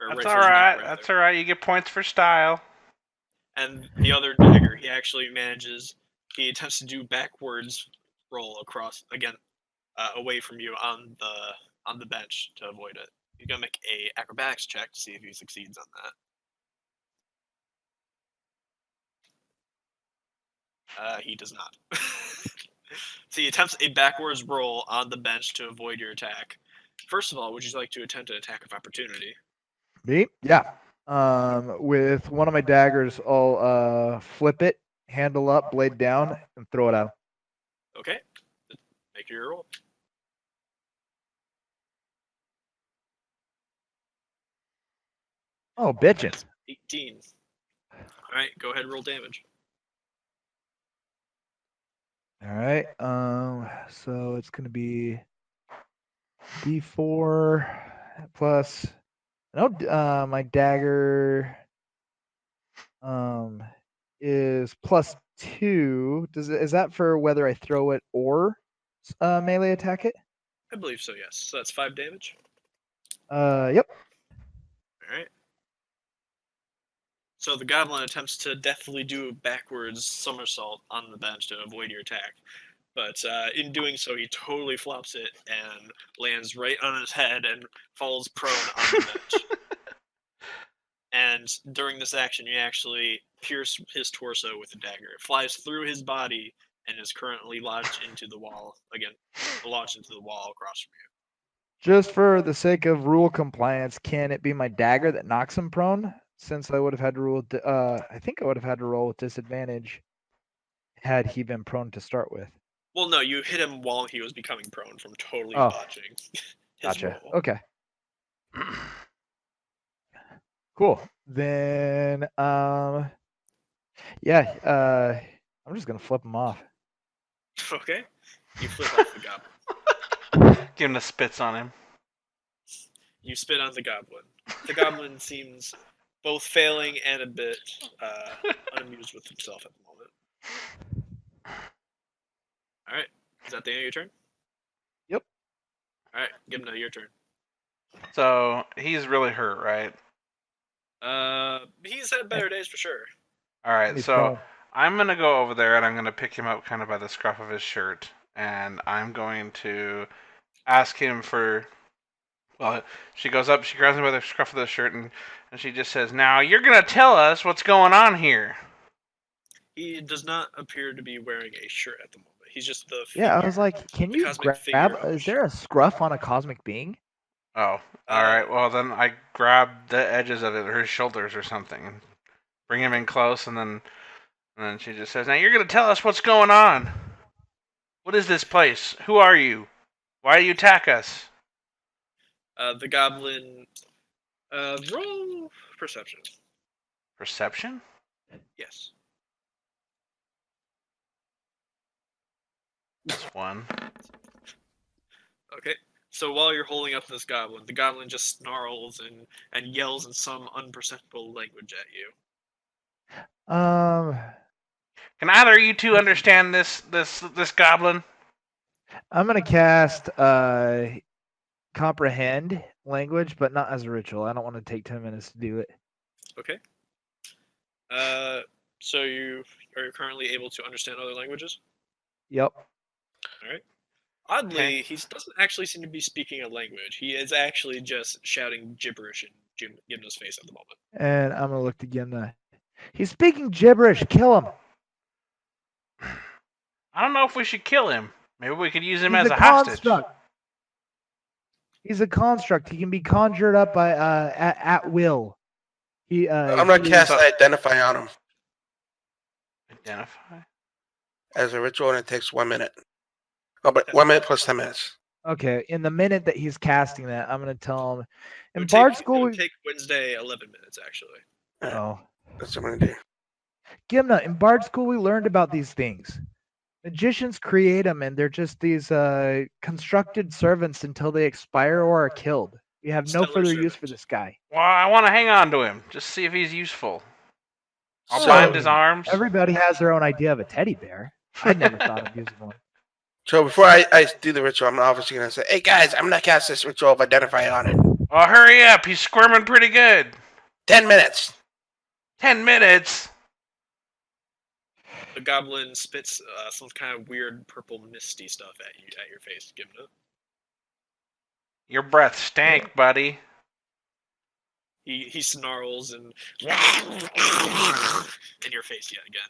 Or That's right for his neck, alright. rather. That's alright. You get points for style. And the other dagger, he attempts to do backwards roll across again, away from you on the bench to avoid it. He's gonna make a acrobatics check to see if he succeeds on that. He does not. So he attempts a backwards roll on the bench to avoid your attack. First of all, would you like to attempt an attack of opportunity? Me? Yeah. With one of my daggers, I'll flip it, handle up, blade down, and throw it out. Okay. Make your roll. Oh, bitchin'. That's 18. Alright, go ahead and roll damage. All right. So it's gonna be D4 plus. My dagger is +2. Is that for whether I throw it or melee attack it? I believe so, yes. So that's 5 damage. Yep. Alright. So the goblin attempts to deftly do a backwards somersault on the bench to avoid your attack. But in doing so, he totally flops it and lands right on his head and falls prone on the bench. And during this action, you actually pierce his torso with a dagger. It flies through his body and is currently lodged into the wall. Again, lodged into the wall across from you. Just for the sake of rule compliance, can it be my dagger that knocks him prone? Since I would have had to roll, I think I would have had to roll with disadvantage had he been prone to start with. Well, no, you hit him while he was becoming prone from totally Oh. botching his Gotcha. roll. Okay. Cool. Then, I'm just gonna flip him off. Okay. You flip off the goblin. Give him the spits on him. You spit on the goblin. The goblin seems both failing and a bit unamused with himself at the moment. Alright. Is that the end of your turn? Yep. Alright, Gimna, your turn. So he's really hurt, right? He's had better days for sure. Alright, He's so prone. I'm gonna go over there and I'm gonna pick him up kind of by the scruff of his shirt, and I'm going to ask him for. Well, she goes up, she grabs him by the scruff of the shirt, and she just says, "Now you're gonna tell us what's going on here." He does not appear to be wearing a shirt at the moment. He's just the Yeah, I figure. was like, can The you cosmic grab? figure of a Is there a scruff on a cosmic being? Oh, alright, well then I grab the edges of it, or his shoulders or something, and bring him in close, and then she just says, "Now you're gonna tell us what's going on. What is this place? Who are you? Why do you attack us?" The goblin. Roll perception. Perception? Yes. That's one. Okay. So while you're holding up this goblin, the goblin just snarls and yells in some unperceptible language at you. Can either of you two understand this goblin? I'm gonna cast comprehend language, but not as a ritual. I don't want to take 10 minutes to do it. Okay. So you are currently able to understand other languages? Yep. Alright. Oddly, Okay. he doesn't actually seem to be speaking a language. He is actually just shouting gibberish in Gimna's face at the moment. And I'm gonna look to Gimna. He's speaking gibberish. Kill him. I don't know if we should kill him. Maybe we could use him He's as a a hostage. construct. He's a construct. He can be conjured up by at will. I'm gonna cast Identify on him Identify? as a ritual, and it takes 1 minute. Oh, but 1 minute plus 10 minutes. Okay, in the minute that he's casting that, I'm gonna tell him. It In would Bard take, School, it would we... take Wednesday 11 minutes actually. oh, That's what I'm gonna do. Gimna, in Bard School, we learned about these things. Magicians create them, and they're just these constructed servants until they expire or are killed. We have no Stellar further use for servant. this guy. Well, I want to hang on to him. Just see if he's useful. I'll So- bind his arms. Everybody has their own idea of a teddy bear. I never thought of using one. So before I do the ritual, I'm obviously gonna say, "Hey guys, I'm gonna cast this ritual of identify on it. Oh, hurry up. He's squirming pretty good. 10 minutes." 10 minutes. The goblin spits some kind of weird purple misty stuff at your face, Gimna. Your breath stank, buddy. He snarls and in your face yet again.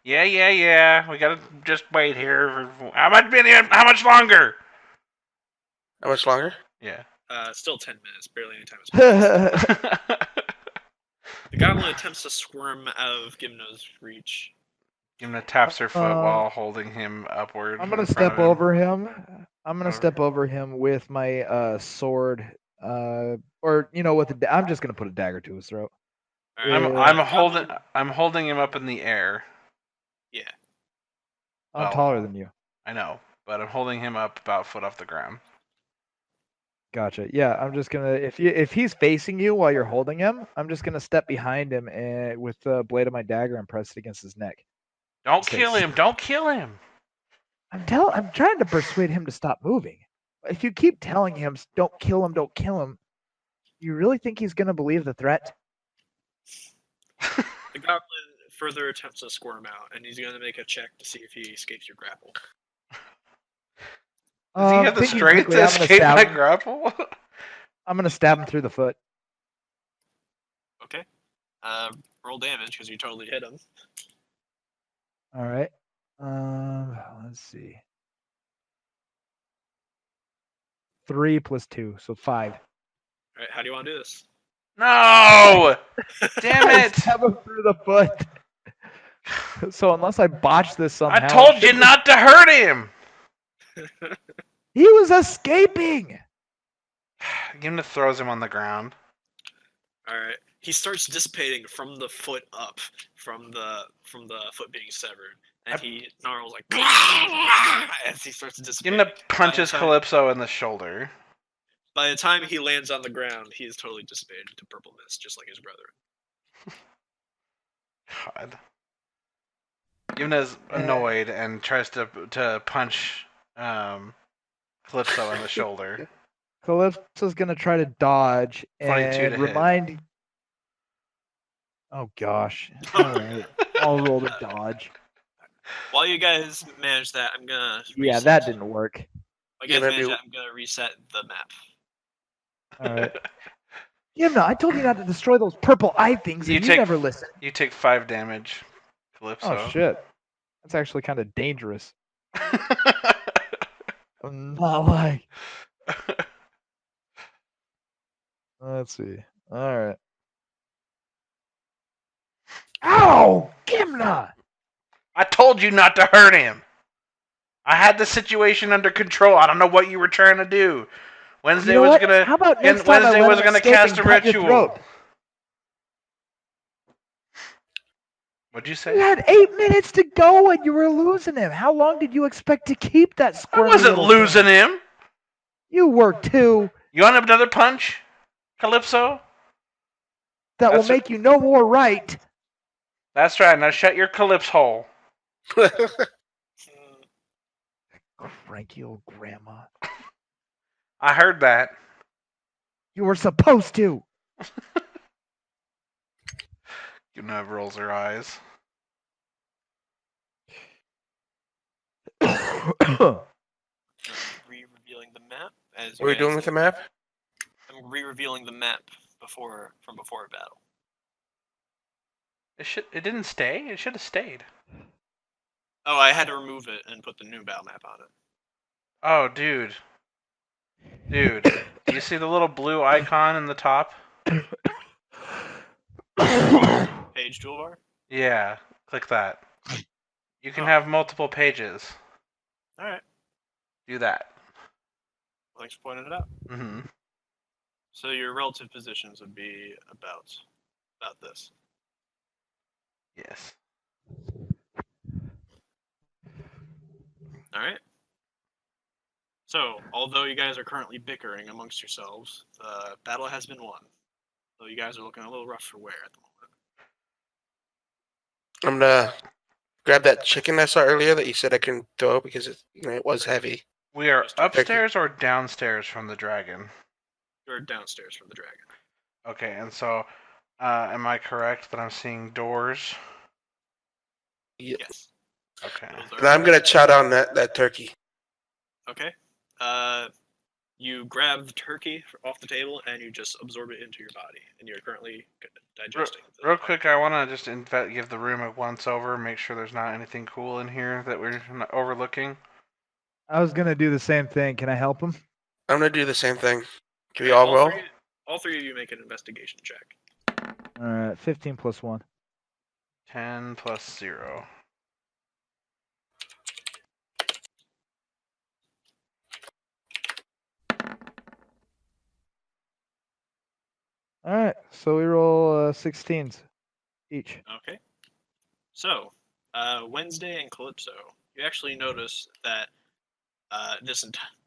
Yeah. We gotta just wait here. How much longer? How much longer? Yeah. Still 10 minutes, barely any time has passed. The goblin attempts to squirm out of Gimno's reach. Gimna taps her foot while holding him upward. I'm gonna in front step of him. over him. I'm gonna step over him with my sword, or with I'm just gonna put a dagger to his throat. All right, I'm holding him up in the air. Yeah. I'm Well, taller than you. I know, but I'm holding him up about a foot off the ground. Gotcha. Yeah, I'm just gonna if he's facing you while you're holding him, I'm just gonna step behind him and with the blade of my dagger and press it against his neck. Don't Say kill him! Don't kill him! I'm trying to persuade him to stop moving. If you keep telling him don't kill him, you really think he's gonna believe the threat? The goblin further attempts to squirm out, and he's going to make a check to see if he escapes your grapple. Does he have the thinking strength quickly, to I'm gonna escape stab my him. grapple? I'm gonna stab him through the foot. Okay. Roll damage because you totally hit him. All right. Let's see. 3 + 2, so 5. All right, how do you want to do this? No! Damn it! Stab him through the foot. So unless I botch this somehow, I told you not to hurt him! He was escaping. Gimna throws him on the ground. All right. He starts dissipating from the foot up, from the foot being severed, and he snarls like as he starts to dissipate. Gimna punches By the time- Calypso in the shoulder. By the time he lands on the ground, he is totally dissipated into purple mist, just like his brother. God. Gimna's annoyed and tries to punch Calypso in the shoulder. Calypso's gonna try to dodge 22 to and hit. remind. Oh gosh! All right, I'll roll to dodge. While you guys manage that, I'm gonna. Yeah, reset. that didn't work. While you guys Yeah, manage maybe- that, I'm gonna reset the map. All right. Yimna, I told you not to destroy those purple eye things, and you never listened. You take 5 damage, Calypso. Oh shit! That's actually kind of dangerous. I'm not like. Let's see. All right. Ow! Gimna! I told you not to hurt him. I had the situation under control. I don't know what you were trying to do. Wednesday You know was what? gonna. How about next time Wednesday I let was him gonna escape cast and a cut your ritual. throat? What'd you You say? had 8 minutes to go and you were losing him. How long did you expect to keep that I squirmy wasn't little losing thing? him. You were too. You want another punch, Calypso? That will That's make you no more right. That's right. Now shut your Calypso hole. Cranky old grandma. I heard that. You were supposed to. Gimna rolls her eyes. Re-revealing the map as What are we doing with the map? I'm re-revealing the map from before a battle. It didn't stay. It should have stayed. Oh, I had to remove it and put the new battle map on it. Oh, dude. Dude, do you see the little blue icon in the top? Page toolbar. Yeah, click that. You can Oh. have multiple pages. All right. Do that. Thanks for pointing it out. Mm-hmm. So your relative positions would be about this. Yes. All right. So, although you guys are currently bickering amongst yourselves, the battle has been won. So you guys are looking a little rough for wear at the moment. I'm gonna grab that chicken I saw earlier that you said I couldn't throw because it was heavy. We are Just turkey. upstairs or downstairs from the dragon? You're downstairs from the dragon. Okay, and so, am I correct that I'm seeing doors? Yes. Okay. Those And I'm gonna chow down that turkey. Okay. You grab the turkey off the table and you just absorb it into your body, and you're currently digesting. Real quick, I want to just give the room a once over, make sure there's not anything cool in here that we're not overlooking. I was gonna do the same thing. Can I help him? I'm gonna do the same thing. Can we Okay, all roll? All three of you make an investigation check. All right, 15 plus 1. 10 plus 0. All right, so we roll 16s each. Okay. So, Wednesday and Calypso, you actually notice that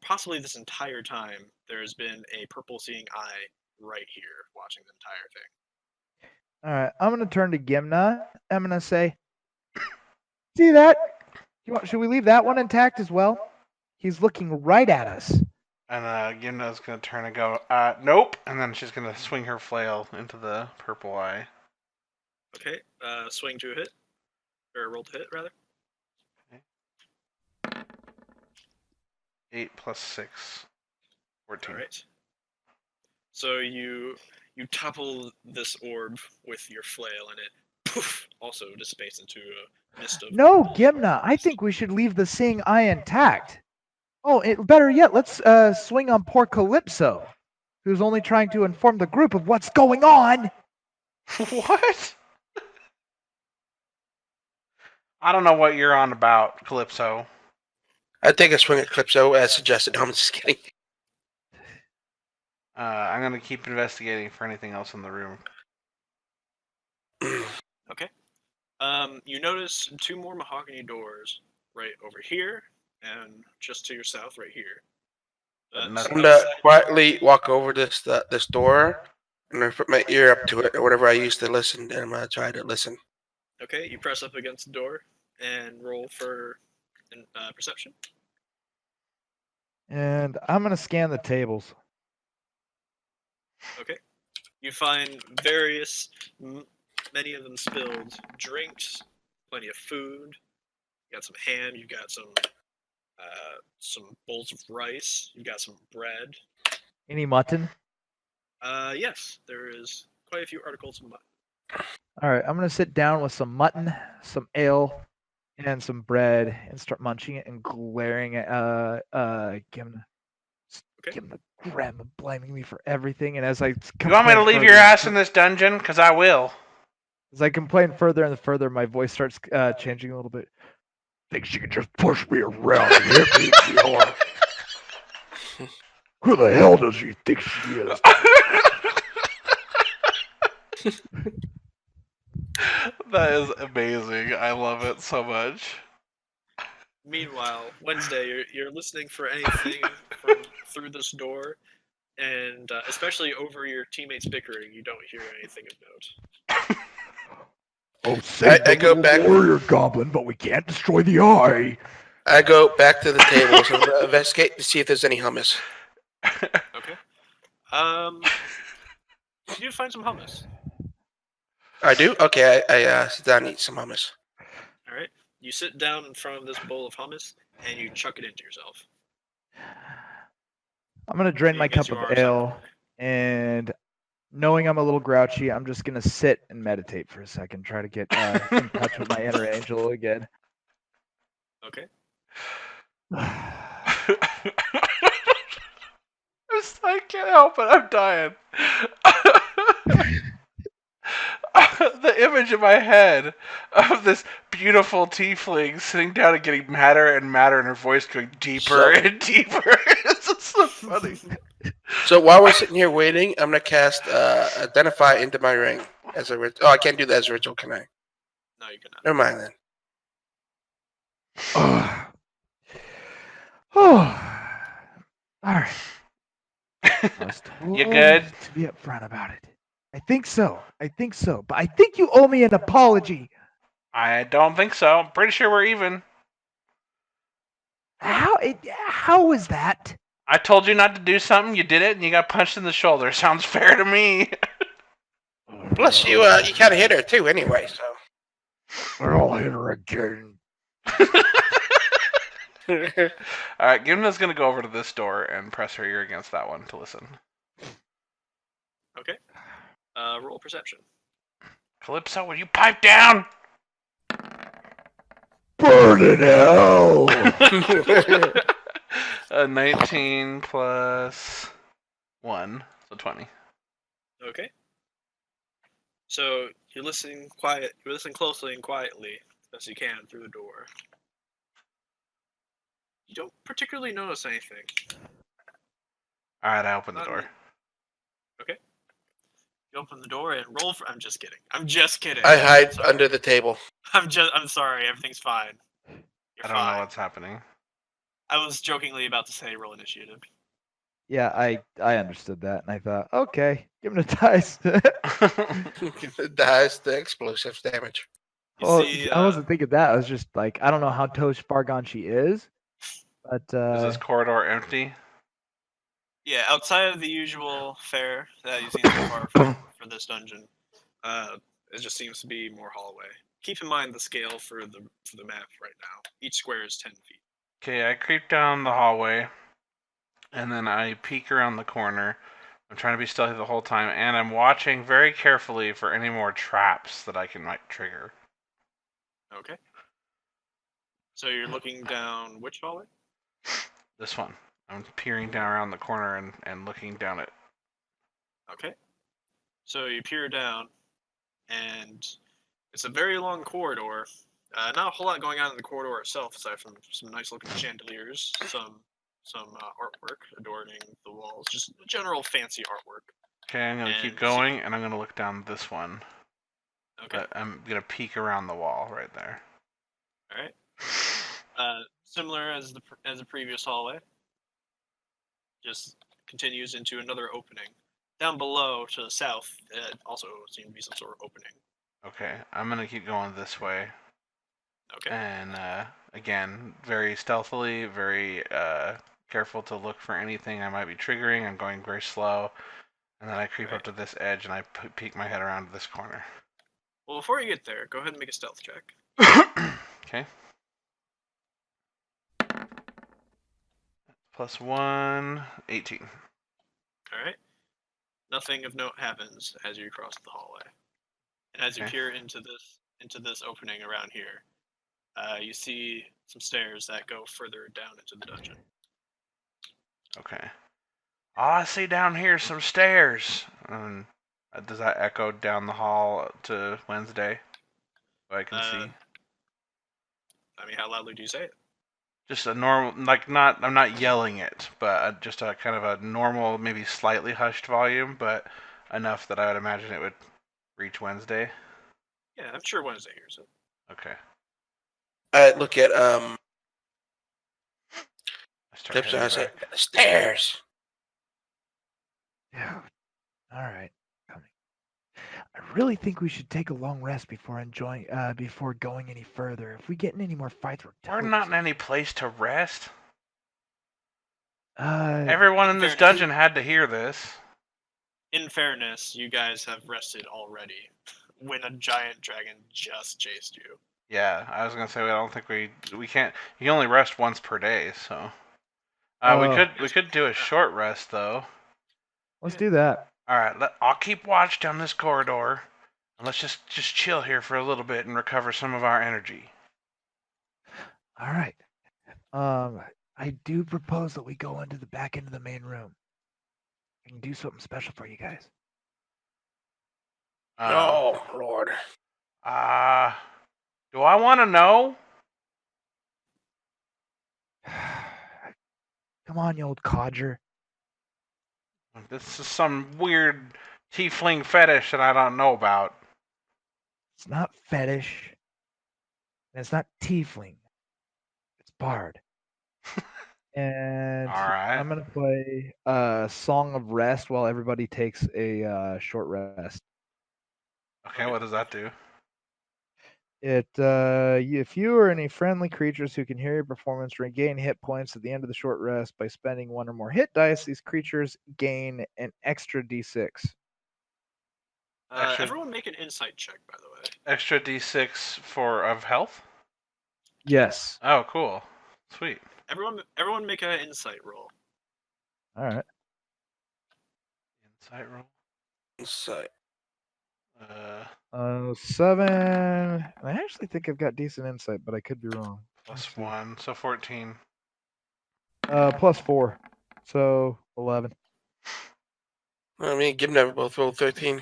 possibly this entire time there's been a purple seeing eye right here watching the entire thing. All right, I'm gonna turn to Gimna. I'm gonna say, "See that? Should we leave that one intact as well? He's looking right at us." And Gimna's going to turn and go, nope. And then she's going to swing her flail into the purple eye. Okay, swing to a hit. Or roll to hit, rather. Okay. 8 plus 6. 14. Alright. So you topple this orb with your flail, and it poof also dissipates into a mist of... No, Gimna, I think we should leave the seeing eye intact. Oh, better yet, let's swing on poor Calypso, who's only trying to inform the group of what's going on. What? I don't know what you're on about, Calypso. I'd take a swing at Calypso as suggested. No, I'm just kidding. I'm going to keep investigating for anything else in the room. Okay. You notice 2 more mahogany doors right over here, and just to your south right here. I'm gonna quietly walk over this door, and I put my ear up to it, or whatever I use to listen, and I'm gonna try to listen. Okay, you press up against the door and roll for perception. And I'm gonna scan the tables. Okay. You find various, many of them spilled drinks, plenty of food. You got some ham. You got some bowls of rice. You got some bread. Any mutton? Yes, there is quite a few articles of mutton. All right, I'm gonna sit down with some mutton, some ale, and some bread, and start munching it and glaring at Gimna. Okay. Gimna, Grandma blaming me for everything, and as I You want me to leave your ass in this dungeon? Because I will. As I complain further and further, my voice starts changing a little bit. Thinks she can just push me around and hit me in the arm. Who the hell does she think she is? That is amazing. I love it so much. Meanwhile, Wednesday, you're listening for anything from through this door, and especially over your teammates bickering, you don't hear anything of note. Oh, say I go back. warrior goblin, but we can't destroy the eye. I go back to the tables and investigate to see if there's any hummus. Okay. You do find some hummus. I do? Okay, I sit down and eat some hummus. All right. You sit down in front of this bowl of hummus and you chuck it into yourself. I'm gonna drain So my you guess cup you of are ale, and knowing I'm a little grouchy, I'm just gonna sit and meditate for a second, try to get in touch with my inner angel again. Okay. I can't help it. I'm dying. The image in my head of this beautiful tiefling sitting down and getting madder and madder, and her voice going deeper and deeper. It's just so funny. So while we're sitting here waiting, I'm gonna cast Identify into my ring as a ritual. Oh, I can't do that as a ritual, can I? No, you cannot. Never mind then. Oh. All right. I was told You good? to be upfront about it. I think so. But I think you owe me an apology. I don't think so. I'm pretty sure we're even. How was that? I told you not to do something, you did it, and you got punched in the shoulder. Sounds fair to me. Plus, you kind of hit her too, anyway. So. I'll hit her again. Alright, Gimna's gonna go over to this door and press her ear against that one to listen. Okay. Roll perception. Calypso, will you pipe down? Burn in hell. A 19 plus 1, so 20. Okay. So you're listening quiet. You listen closely and quietly as best you can through the door. You don't particularly notice anything. Alright, I open the Not door. really. Okay. You open the door and roll for. I'm just kidding. I'm just kidding. I hide Sorry. under the table. I'm sorry. Everything's fine. You're I don't fine. know what's happening. I was jokingly about to say roll initiative. Yeah, I understood that, and I thought, okay, give him a dice. Dies the explosives damage. You Well, see, I wasn't thinking that. I was just like, I don't know how far gone she is, but Is this corridor empty? Yeah, outside of the usual fare that you've seen so far for this dungeon, it just seems to be more hallway. Keep in mind the scale for the map right now. Each square is 10 feet. Okay, I creep down the hallway, and then I peek around the corner. I'm trying to be stealthy the whole time, and I'm watching very carefully for any more traps that I can trigger. Okay. So you're looking down which hallway? This one. I'm peering down around the corner and looking down it. Okay. So you peer down, and it's a very long corridor. Not a whole lot going on in the corridor itself, aside from some nice looking chandeliers, some artwork adorning the walls, just general fancy artwork. Okay, I'm gonna keep going, and I'm gonna look down this one. Okay. But I'm gonna peek around the wall right there. All right. Similar as the previous hallway, just continues into another opening. Down below to the south, it also seems to be some sort of opening. Okay, I'm gonna keep going this way. Okay. And again, very stealthily, very careful to look for anything I might be triggering. I'm going very slow, and then I creep up to this edge and I peek my head around this corner. Well, before you get there, go ahead and make a stealth check. Okay. Plus 1, 18. All right. Nothing of note happens as you cross the hallway, and as you Okay. peer into this opening around here, you see some stairs that go further down into the dungeon. Okay. All I see down here is some stairs. Does that echo down the hall to Wednesday? What I can see. I mean, how loudly do you say it? Just a normal, I'm not yelling it, but just a kind of a normal, maybe slightly hushed volume, but enough that I would imagine it would reach Wednesday. Yeah, I'm sure Wednesday hears it. Okay. I look at I start Clips and I heading say, back. stairs. Yeah. All right. Coming. I really think we should take a long rest before going any further. If we get in any more fights, We're not in any place to rest. Uh, Everyone in in this fairness- dungeon had to hear this. In fairness, you guys have rested already when a giant dragon just chased you. Yeah, I was gonna say I don't think we can't. You can only rest once per day, so. We could do a short rest though. let's do that. All right, I'll keep watch down this corridor, and let's just chill here for a little bit and recover some of our energy. All right. I do propose that we go into the back end of the main room. I can do something special for you guys. Oh, Lord. Do I want to know? Come on, you old codger. This is some weird tiefling fetish that I don't know about. It's not fetish. And it's not tiefling. It's bard. And Alright. I'm gonna play Song of Rest while everybody takes a short rest. Okay, what does that do? If you or any friendly creatures who can hear your performance regain hit points at the end of the short rest by spending one or more hit dice, these creatures gain an extra d6. Everyone make an insight check, by the way. Extra d6 of health? Yes. Oh, cool. Sweet. Everyone make an insight roll. All right. Insight roll. Insight. 7. And I actually think I've got decent insight, but I could be wrong. Plus 1, so 14. Plus 4, so 11. I mean, Gib and I both rolled 13.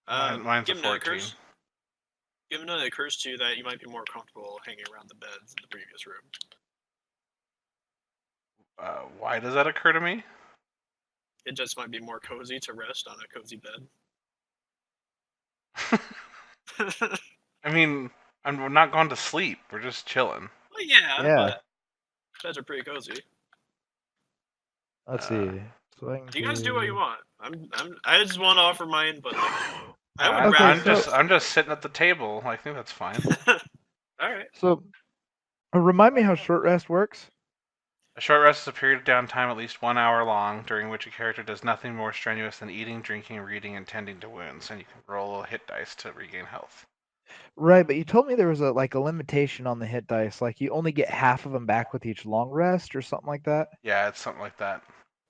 Mine's a Given 14. Given that it occurs to you that you might be more comfortable hanging around the beds in the previous room. Why does that occur to me? It just might be more cozy to rest on a cozy bed. I mean, we're not going to sleep. We're just chilling. Well, yeah, but beds are pretty cozy. Let's see. So You guys do what you want. I just want to offer my input. Like, I would Okay, rather. I'm just sitting at the table. I think that's fine. All right. So, remind me how short rest works. A short rest is a period of downtime at least 1 hour long, during which a character does nothing more strenuous than eating, drinking, reading, and tending to wounds, and you can roll a hit dice to regain health. Right, but you told me there was a limitation on the hit dice, like you only get half of them back with each long rest or something like that. Yeah, it's something like that.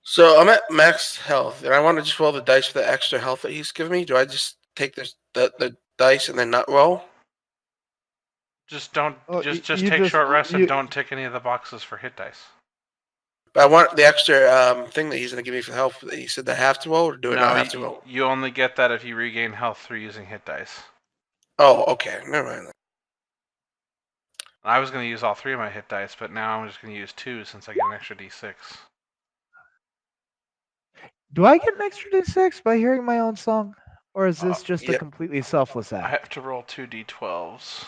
So I'm at max health, and I want to just roll the dice for the extra health that he's giving me. Do I just take the dice and then not roll? Just don't. Oh, just you take just- short rest you- and don't tick any of the boxes for hit dice. But I want the extra thing that he's going to give me for health. That he said that I have to roll, or do I not have to roll? You only get that if you regain health through using hit dice. Oh, okay. Never mind. I was going to use all 3 of my hit dice, but now I'm just going to use 2 since I get an extra d6. Do I get an extra d6 by hearing my own song, or is this just a Yep. completely selfless I act? have to roll 2 d12s.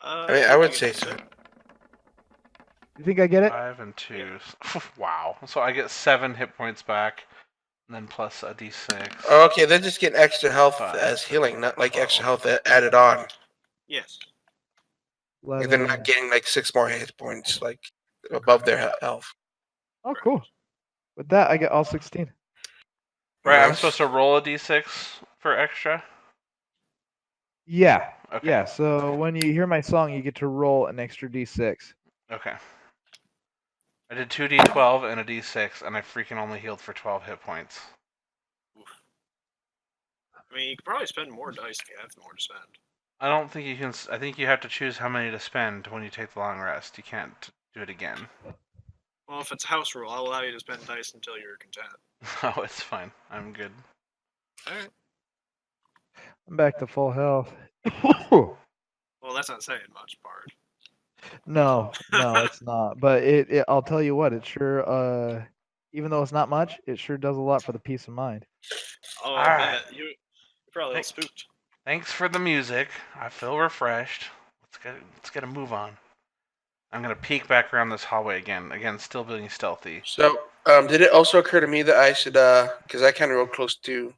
I mean, I would say so. You think I get it? 5 and 2. Wow. So I get 7 hit points back, and then plus a d6. Oh, okay, they're just getting extra health 5, as healing, not like 12. extra health added on. Yes. Like they're not getting like 6 more hit points like above their health. Oh, cool. With that, I get all 16. Right, I'm Nice. supposed to roll a d6 for extra? Yeah. Okay. Yeah. So when you hear my song, you get to roll an extra d6. Okay. I did 2 d12 and a d6, and I freaking only healed for 12 hit points. I mean, you could probably spend more dice if you have more to spend. I don't think you can. I think you have to choose how many to spend when you take the long rest. You can't do it again. Well, if it's a house rule, I'll allow you to spend dice until you're content. Oh, it's fine. I'm good. Alright. I'm back to full health. Well, that's not saying much, Bard. No, it's not. But I'll tell you what, it sure, even though it's not much, it sure does a lot for the peace of mind. Oh, All I right. bet. You're probably all spooked. Thanks for the music. I feel refreshed. Let's get a move on. I'm gonna peek back around this hallway again. Again, still being stealthy. So, did it also occur to me that I should, because I kind of rolled close to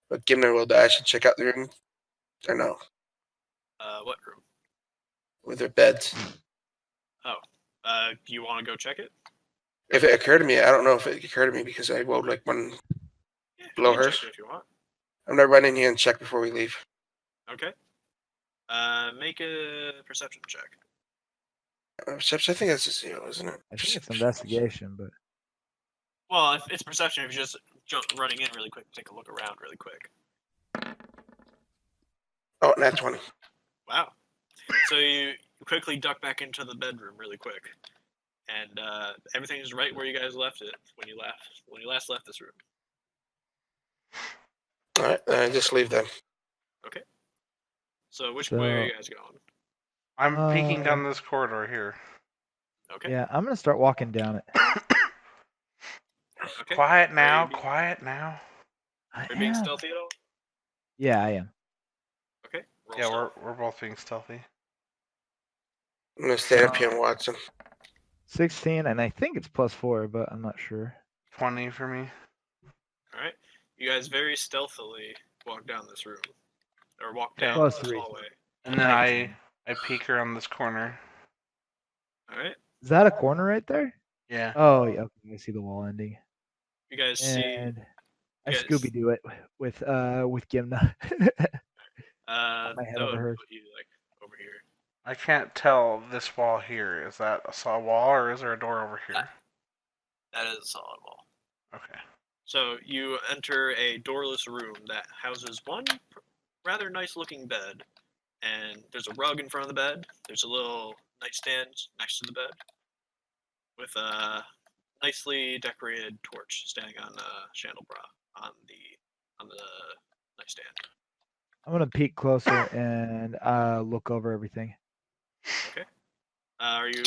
what Gimner rolled, that I should check out the room? Or no? What room? With their beds. Do you want to go check it? If it occurred to me, I don't know if it occurred to me because I rolled like one Yeah, below you can hers. check it if you want. I'm gonna run in here and check before we leave. Okay. Make a perception check. Perception, I think that's a 0, isn't it? I think it's investigation, but Well, if it's perception, if you're just running in really quick, take a look around really quick. Oh, nat 20. Wow. So you quickly duck back into the bedroom really quick, and everything is right where you guys left it when you last left this room. All right, I just leave then. So which way are So- you guys going? I'm peeking down this corridor here. Okay. Yeah, I'm gonna start walking down it. Okay. Quiet now, Are you quiet now. being stealthy at all? Yeah, I am. Okay. Roll Yeah, stealth. we're both being stealthy. I'm gonna stand up here and watch him. 16, and I think it's +4, but I'm not sure. 20 for me. All right. You guys very stealthily walk down this room, or walk Okay. down Plus this 3. hallway. And then I peek around this corner. All right. Is that a corner right there? Yeah. Oh, yeah. Okay, I see the wall ending. You guys see. And I you guys- Scooby Doo it with Gimna. my head that over would hers. put you like over here. I can't tell this wall here. Is that a saw wall or is there a door over here? That is a solid wall. Okay. So you enter a doorless room that houses one rather nice-looking bed, and there's a rug in front of the bed. There's a little nightstand next to the bed with a nicely decorated torch standing on a chandelabra on the nightstand. I'm gonna peek closer and look over everything. Okay. Are you?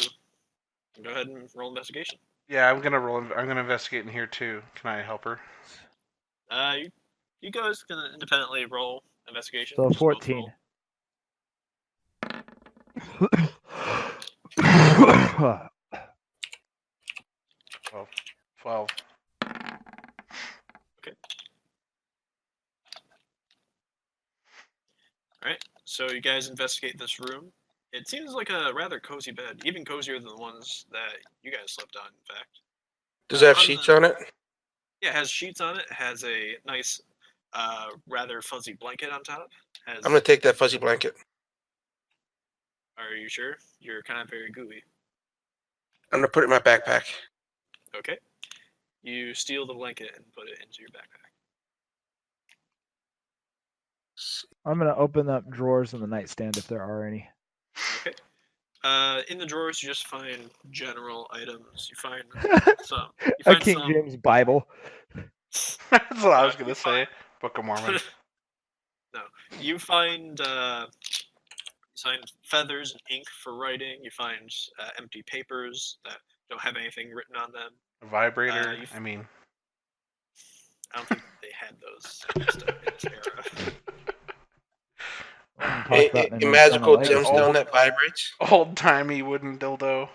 Go ahead and roll investigation. Yeah, I'm gonna investigate in here too. Can I help her? You guys can independently roll investigation. So Just both 14. roll. 12. All right. So you guys investigate this room. It seems like a rather cozy bed, even cozier than the ones that you guys slept on. In fact. Does it have on sheets the- on it? Yeah, it has sheets on it. Has a nice, rather fuzzy blanket on top. Has. I'm gonna take that fuzzy blanket. Are you sure? You're kind of very gooey. I'm gonna put it in my backpack. Okay. You steal the blanket and put it into your backpack. I'm gonna open up drawers in the nightstand if there are any. Okay. In the drawers, you just find general items. You find some. You A find King some. James Bible. That's what I was you gonna find- say. Book of Mormon. No, you find feathers and ink for writing. You find empty papers that don't have anything written on them. A vibrator. you- I mean, I don't think they had those in this era. Talk A, about a an magical internal legacy. gemstone that vibrates. old timey wooden dildo.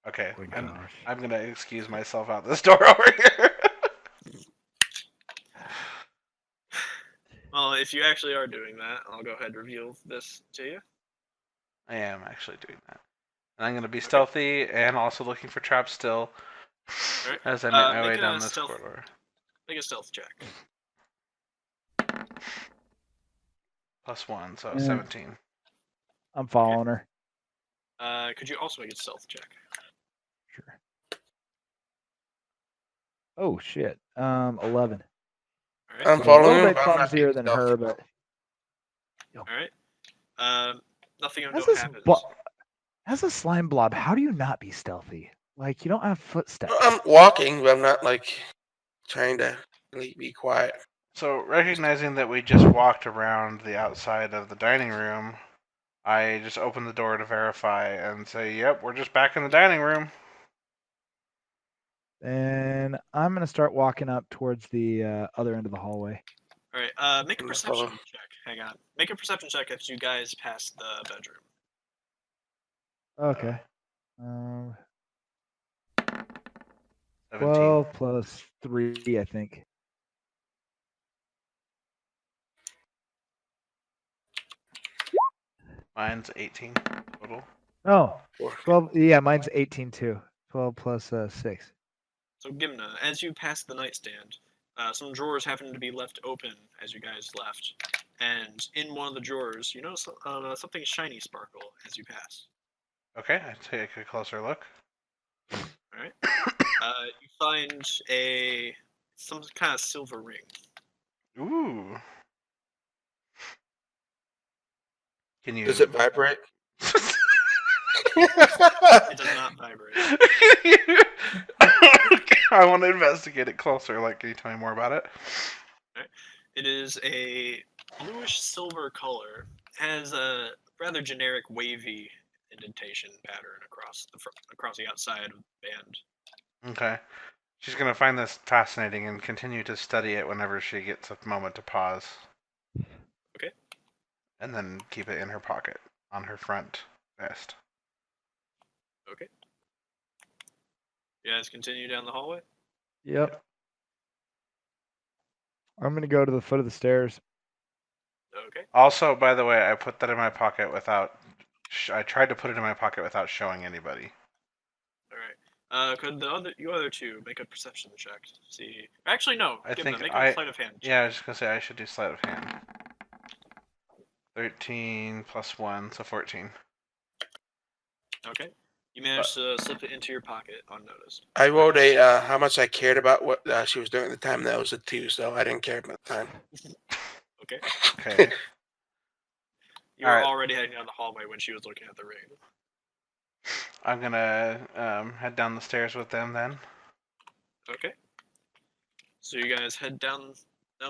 Okay, Oh my and gosh. I'm gonna excuse myself out this door over here. Well, if you actually are doing that, I'll go ahead and reveal this to you. I am actually doing that, and I'm gonna be stealthy and also looking for traps still Alright, as I make my make way a down this stealth- corridor. Make a stealth check. +1, so Yeah. 17. I'm following her. Could you also make a stealth check? Sure. Oh shit. 11. All right. I'm So a following little him. bit but I'm not clumsier being than stealthy. her, but All right. Nothing of as note this happens. as a slime blob, how do you not be stealthy? Like you don't have footsteps. I'm walking, but I'm not like trying to really be quiet. So, recognizing that we just walked around the outside of the dining room, I just open the door to verify and say, "Yep, we're just back in the dining room." And I'm gonna start walking up towards the other end of the hallway. All right. Make a I'm gonna perception follow. check. Hang on. Make a perception check if you guys pass the bedroom. Okay. 17. 12 plus 3, I think. Mine's 18 total. Oh, Or- 12. Yeah, mine's 18 too. 12 plus 6. So Gimna, as you pass the nightstand, some drawers happen to be left open as you guys left, and in one of the drawers, you notice something shiny sparkle as you pass. Okay, I take a closer look. All right. You find some kind of silver ring. Ooh. Can you? Does it vibrate? It does not vibrate. I want to investigate it closer. Like, can you tell me more about it? It is a bluish silver color, has a rather generic wavy indentation pattern across the outside of the band. Okay. She's going to find this fascinating and continue to study it whenever she gets a moment to pause. Okay. And then keep it in her pocket on her front vest. Okay. You guys continue down the hallway? Yep. I'm gonna go to the foot of the stairs. Okay. Also, by the way, I put that in my pocket without. I tried to put it in my pocket without showing anybody. All right. Could you other two make a perception check to see? Actually, no. I think make a sleight of hand check. Yeah, I was just gonna say I should do sleight of hand. 13 plus 1, so 14. Okay. You managed to slip it into your pocket unnoticed. I wrote how much I cared about what she was doing at the time. That was a 2, so I didn't care about the time. Okay. Okay. You were Alright. already heading down the hallway when she was looking at the ring. I'm gonna head down the stairs with them then. Okay. So you guys head down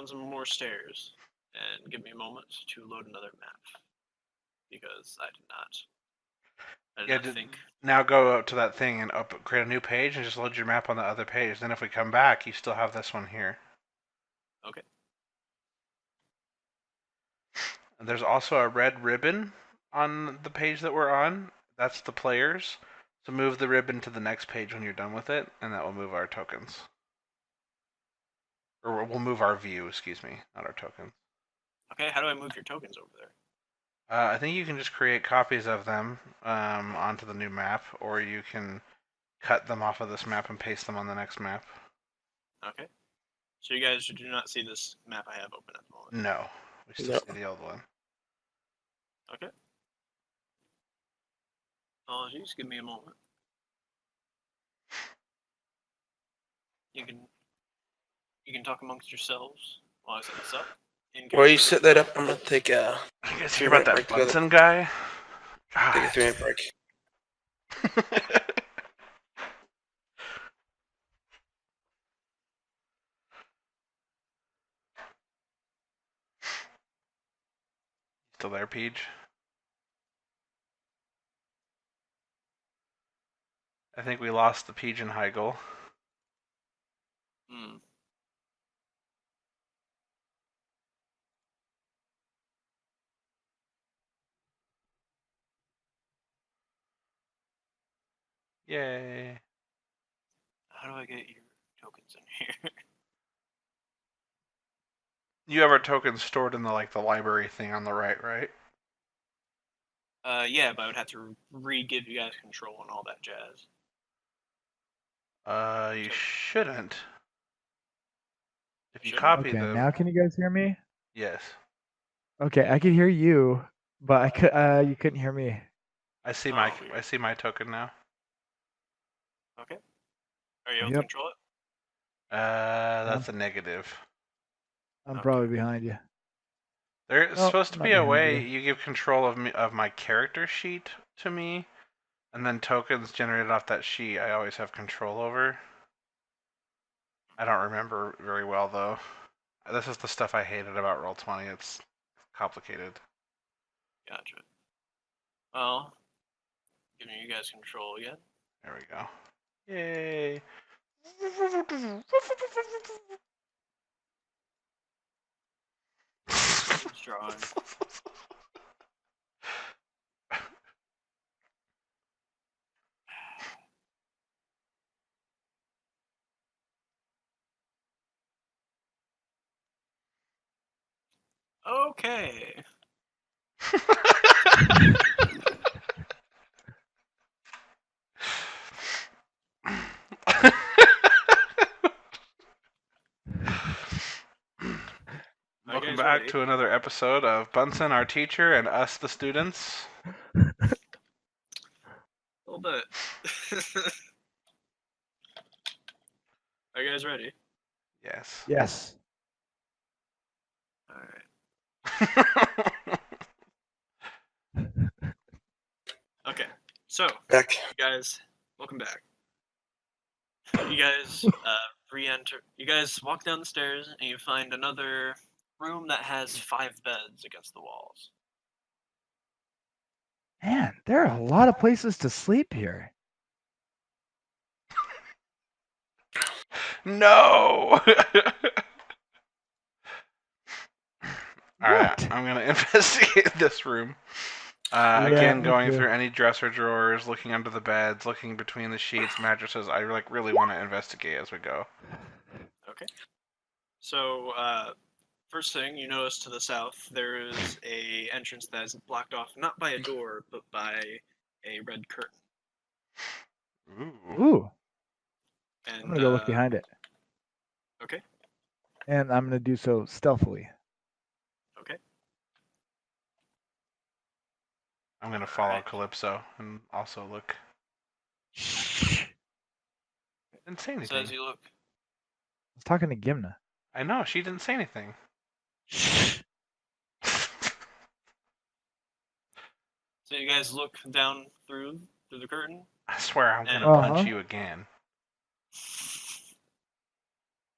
some more stairs, and give me a moment to load another map, because I did not think. Now go to that thing and create a new page and just load your map on the other page. Then if we come back, you still have this one here. Okay. And there's also a red ribbon on the page that we're on. That's the players. So move the ribbon to the next page when you're done with it, and that will move our tokens. Or we'll move our view, excuse me, not our tokens. Okay, how do I move your tokens over there? I think you can just create copies of them onto the new map, or you can cut them off of this map and paste them on the next map. Okay. So you guys do not see this map I have open at the moment? No, we still see the old one. Okay. Apologies, give me a moment. You can talk amongst yourselves while I set this up. While you set that up, I'm gonna take a You guys hear about that Bunsen guy? take a 3-minute break. Still there, Peach? I think we lost the Pigeon Heigl. Hmm. Yay. How do I get your tokens in here? You have our tokens stored in the library thing on the right? Yeah, but I would have to re-give you guys control and all that jazz. You shouldn't. If you Shouldn't? copy Okay, them. now can you guys hear me? Yes. Okay, I could hear you, but I could you couldn't hear me. I see weird. I see my token now. Okay. Are you able to Yep. control it? That's a negative. I'm Okay. probably behind you. There's Nope, supposed to not be a behind way you. you give control of my character sheet to me, and then tokens generated off that sheet I always have control over. I don't remember very well though. This is the stuff I hated about Roll20. It's complicated. Gotcha. Well, giving you guys control again. There we go. Yay. Just drawing. Okay. Welcome back to another episode of Bunsen, our teacher, and us, the students. A little bit. Are you guys ready? Yes. Yes. All right. Okay. So, Back. you guys, welcome back. You guys re-enter. You guys walk down the stairs and you find another room that has 5 beds against the walls. Man, there are a lot of places to sleep here. No. All right, What? I'm gonna investigate this room. Yeah, Again, me going too. through any dresser drawers, looking under the beds, looking between the sheets, mattresses. I really want to investigate as we go. Okay. So, first thing you notice to the south, there is a entrance that is blocked off not by a door, but by a red curtain. Ooh. Ooh, And I'm gonna go look behind it, Okay. and I'm gonna do so stealthily. Okay. I'm gonna follow Alright. Calypso and also look. Shh. Didn't say So anything. as you look, I was talking to Gimna. I know she didn't say anything. Shh. so you guys look down through the curtain. I swear I'm gonna And- punch you again.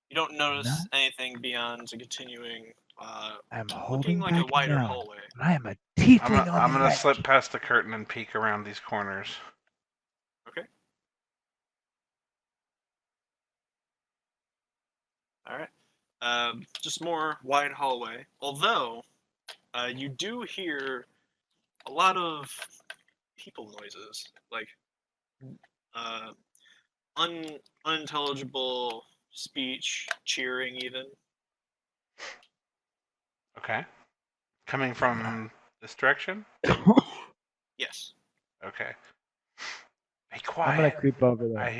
You don't notice No. anything beyond a continuing, I'm looking holding like a back wider now. hallway. I am a tiefling on I'm the gonna edge. slip past the curtain and peek around these corners. Okay. All right. Just more wide hallway. Although, you do hear a lot of people noises, like uh, unintelligible speech, cheering, even. Okay. Coming from this direction? Yes. Okay. Be I'm quiet. gonna creep over there. I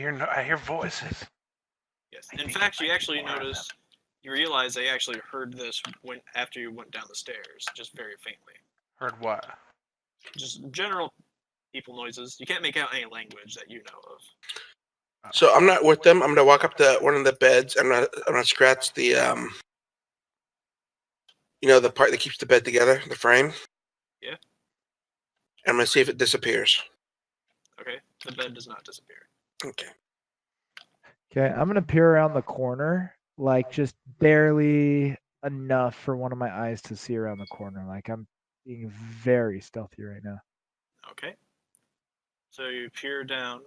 hear voices. Yes. In fact, you actually notice, you realize they actually heard this after you went down the stairs, just very faintly. Heard what? Just general people noises. You can't make out any language that you know of. So I'm not with them. I'm gonna walk up to one of the beds. I'm gonna scratch the the part that keeps the bed together, the frame. Yeah. And I'm gonna see if it disappears. Okay. The bed does not disappear. Okay. Okay, I'm gonna peer around the corner, like just barely enough for one of my eyes to see around the corner. Like I'm being very stealthy right now. Okay. So you peer down,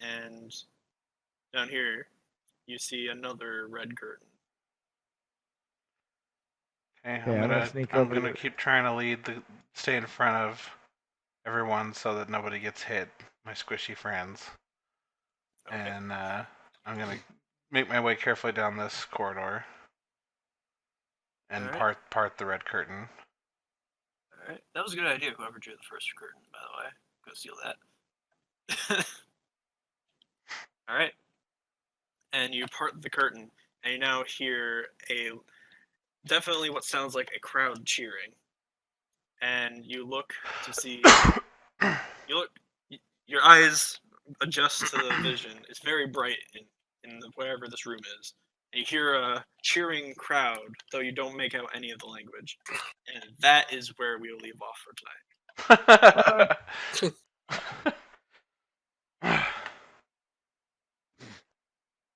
and down here, you see another red curtain. Okay, Okay, I'm gonna sneak I'm over gonna to- keep trying to stay in front of everyone so that nobody gets hit. My squishy friends. Okay. And I'm gonna make my way carefully down this corridor and Alright. part the red curtain. Alright. That was a good idea, whoever drew the first curtain, by the way. Go steal that. Alright. And you part the curtain, and you now hear definitely what sounds like a crowd cheering. And you look to see, your eyes adjust to the vision. It's very bright in wherever this room is. And you hear a cheering crowd, though you don't make out any of the language. And that is where we will leave off for tonight.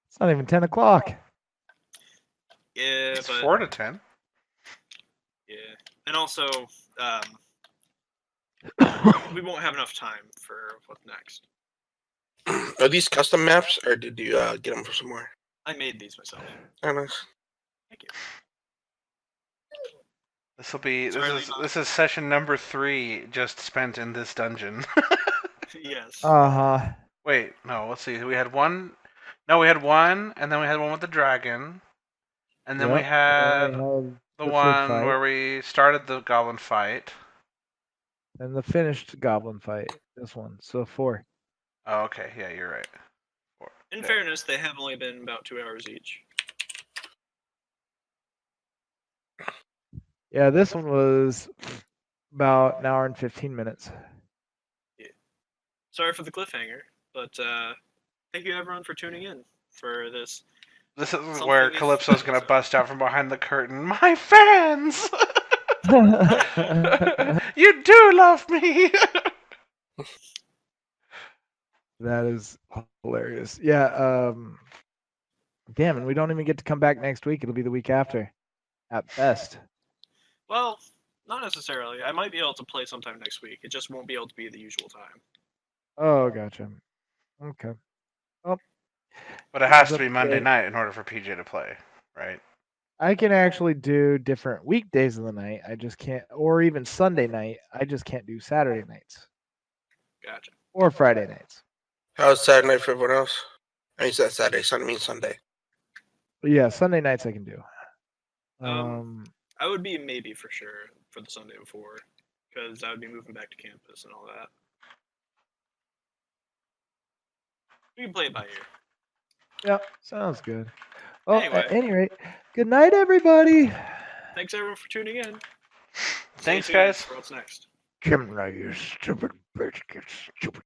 It's not even 10 o'clock. Yeah, It's but 4 to 10. yeah, and also we won't have enough time for what's next. Are these custom maps, or did you get them from somewhere? I made these myself. Oh, nice. Thank you. This is session number 3 just spent in this dungeon. Yes. Uh-huh. Wait, no, let's see. We had one. No, we had one, and then we had one with the dragon, and then we Yep, had and then we have the the one fight. where we started the goblin fight. And the finished goblin fight. This one. So 4. Oh, okay. Yeah, you're right. 4. In Yeah. fairness, they have only been about 2 hours each. Yeah, this one was about an hour and 15 minutes. Sorry for the cliffhanger, but thank you everyone for tuning in for this. This is Something where is- Calypso's gonna bust out from behind the curtain. My fans! You do love me! That is hilarious. Yeah, damn, and we don't even get to come back next week. It'll be the week after. At best. Well, Not necessarily. I might be able to play sometime next week. It just won't be able to be the usual time. Oh, gotcha. Okay. But it has It's to up be to Monday date. night in order for PJ to play, right? I can actually do different weekdays of the night. I just can't, or even Sunday night. I just can't do Saturday nights Gotcha. or Friday nights. How's Saturday night for everyone else? I mean, Saturday. Sunday means Sunday. But yeah, Sunday nights I can do. I would be maybe for sure for the Sunday before, because I would be moving back to campus and all that. We can play it by ear. Yeah, sounds good. Well, Anyway. at any rate, good night, everybody. Thanks everyone for tuning in. Thanks, Stay tuned guys. for what's next. Gemini, you stupid bitch, get stupid.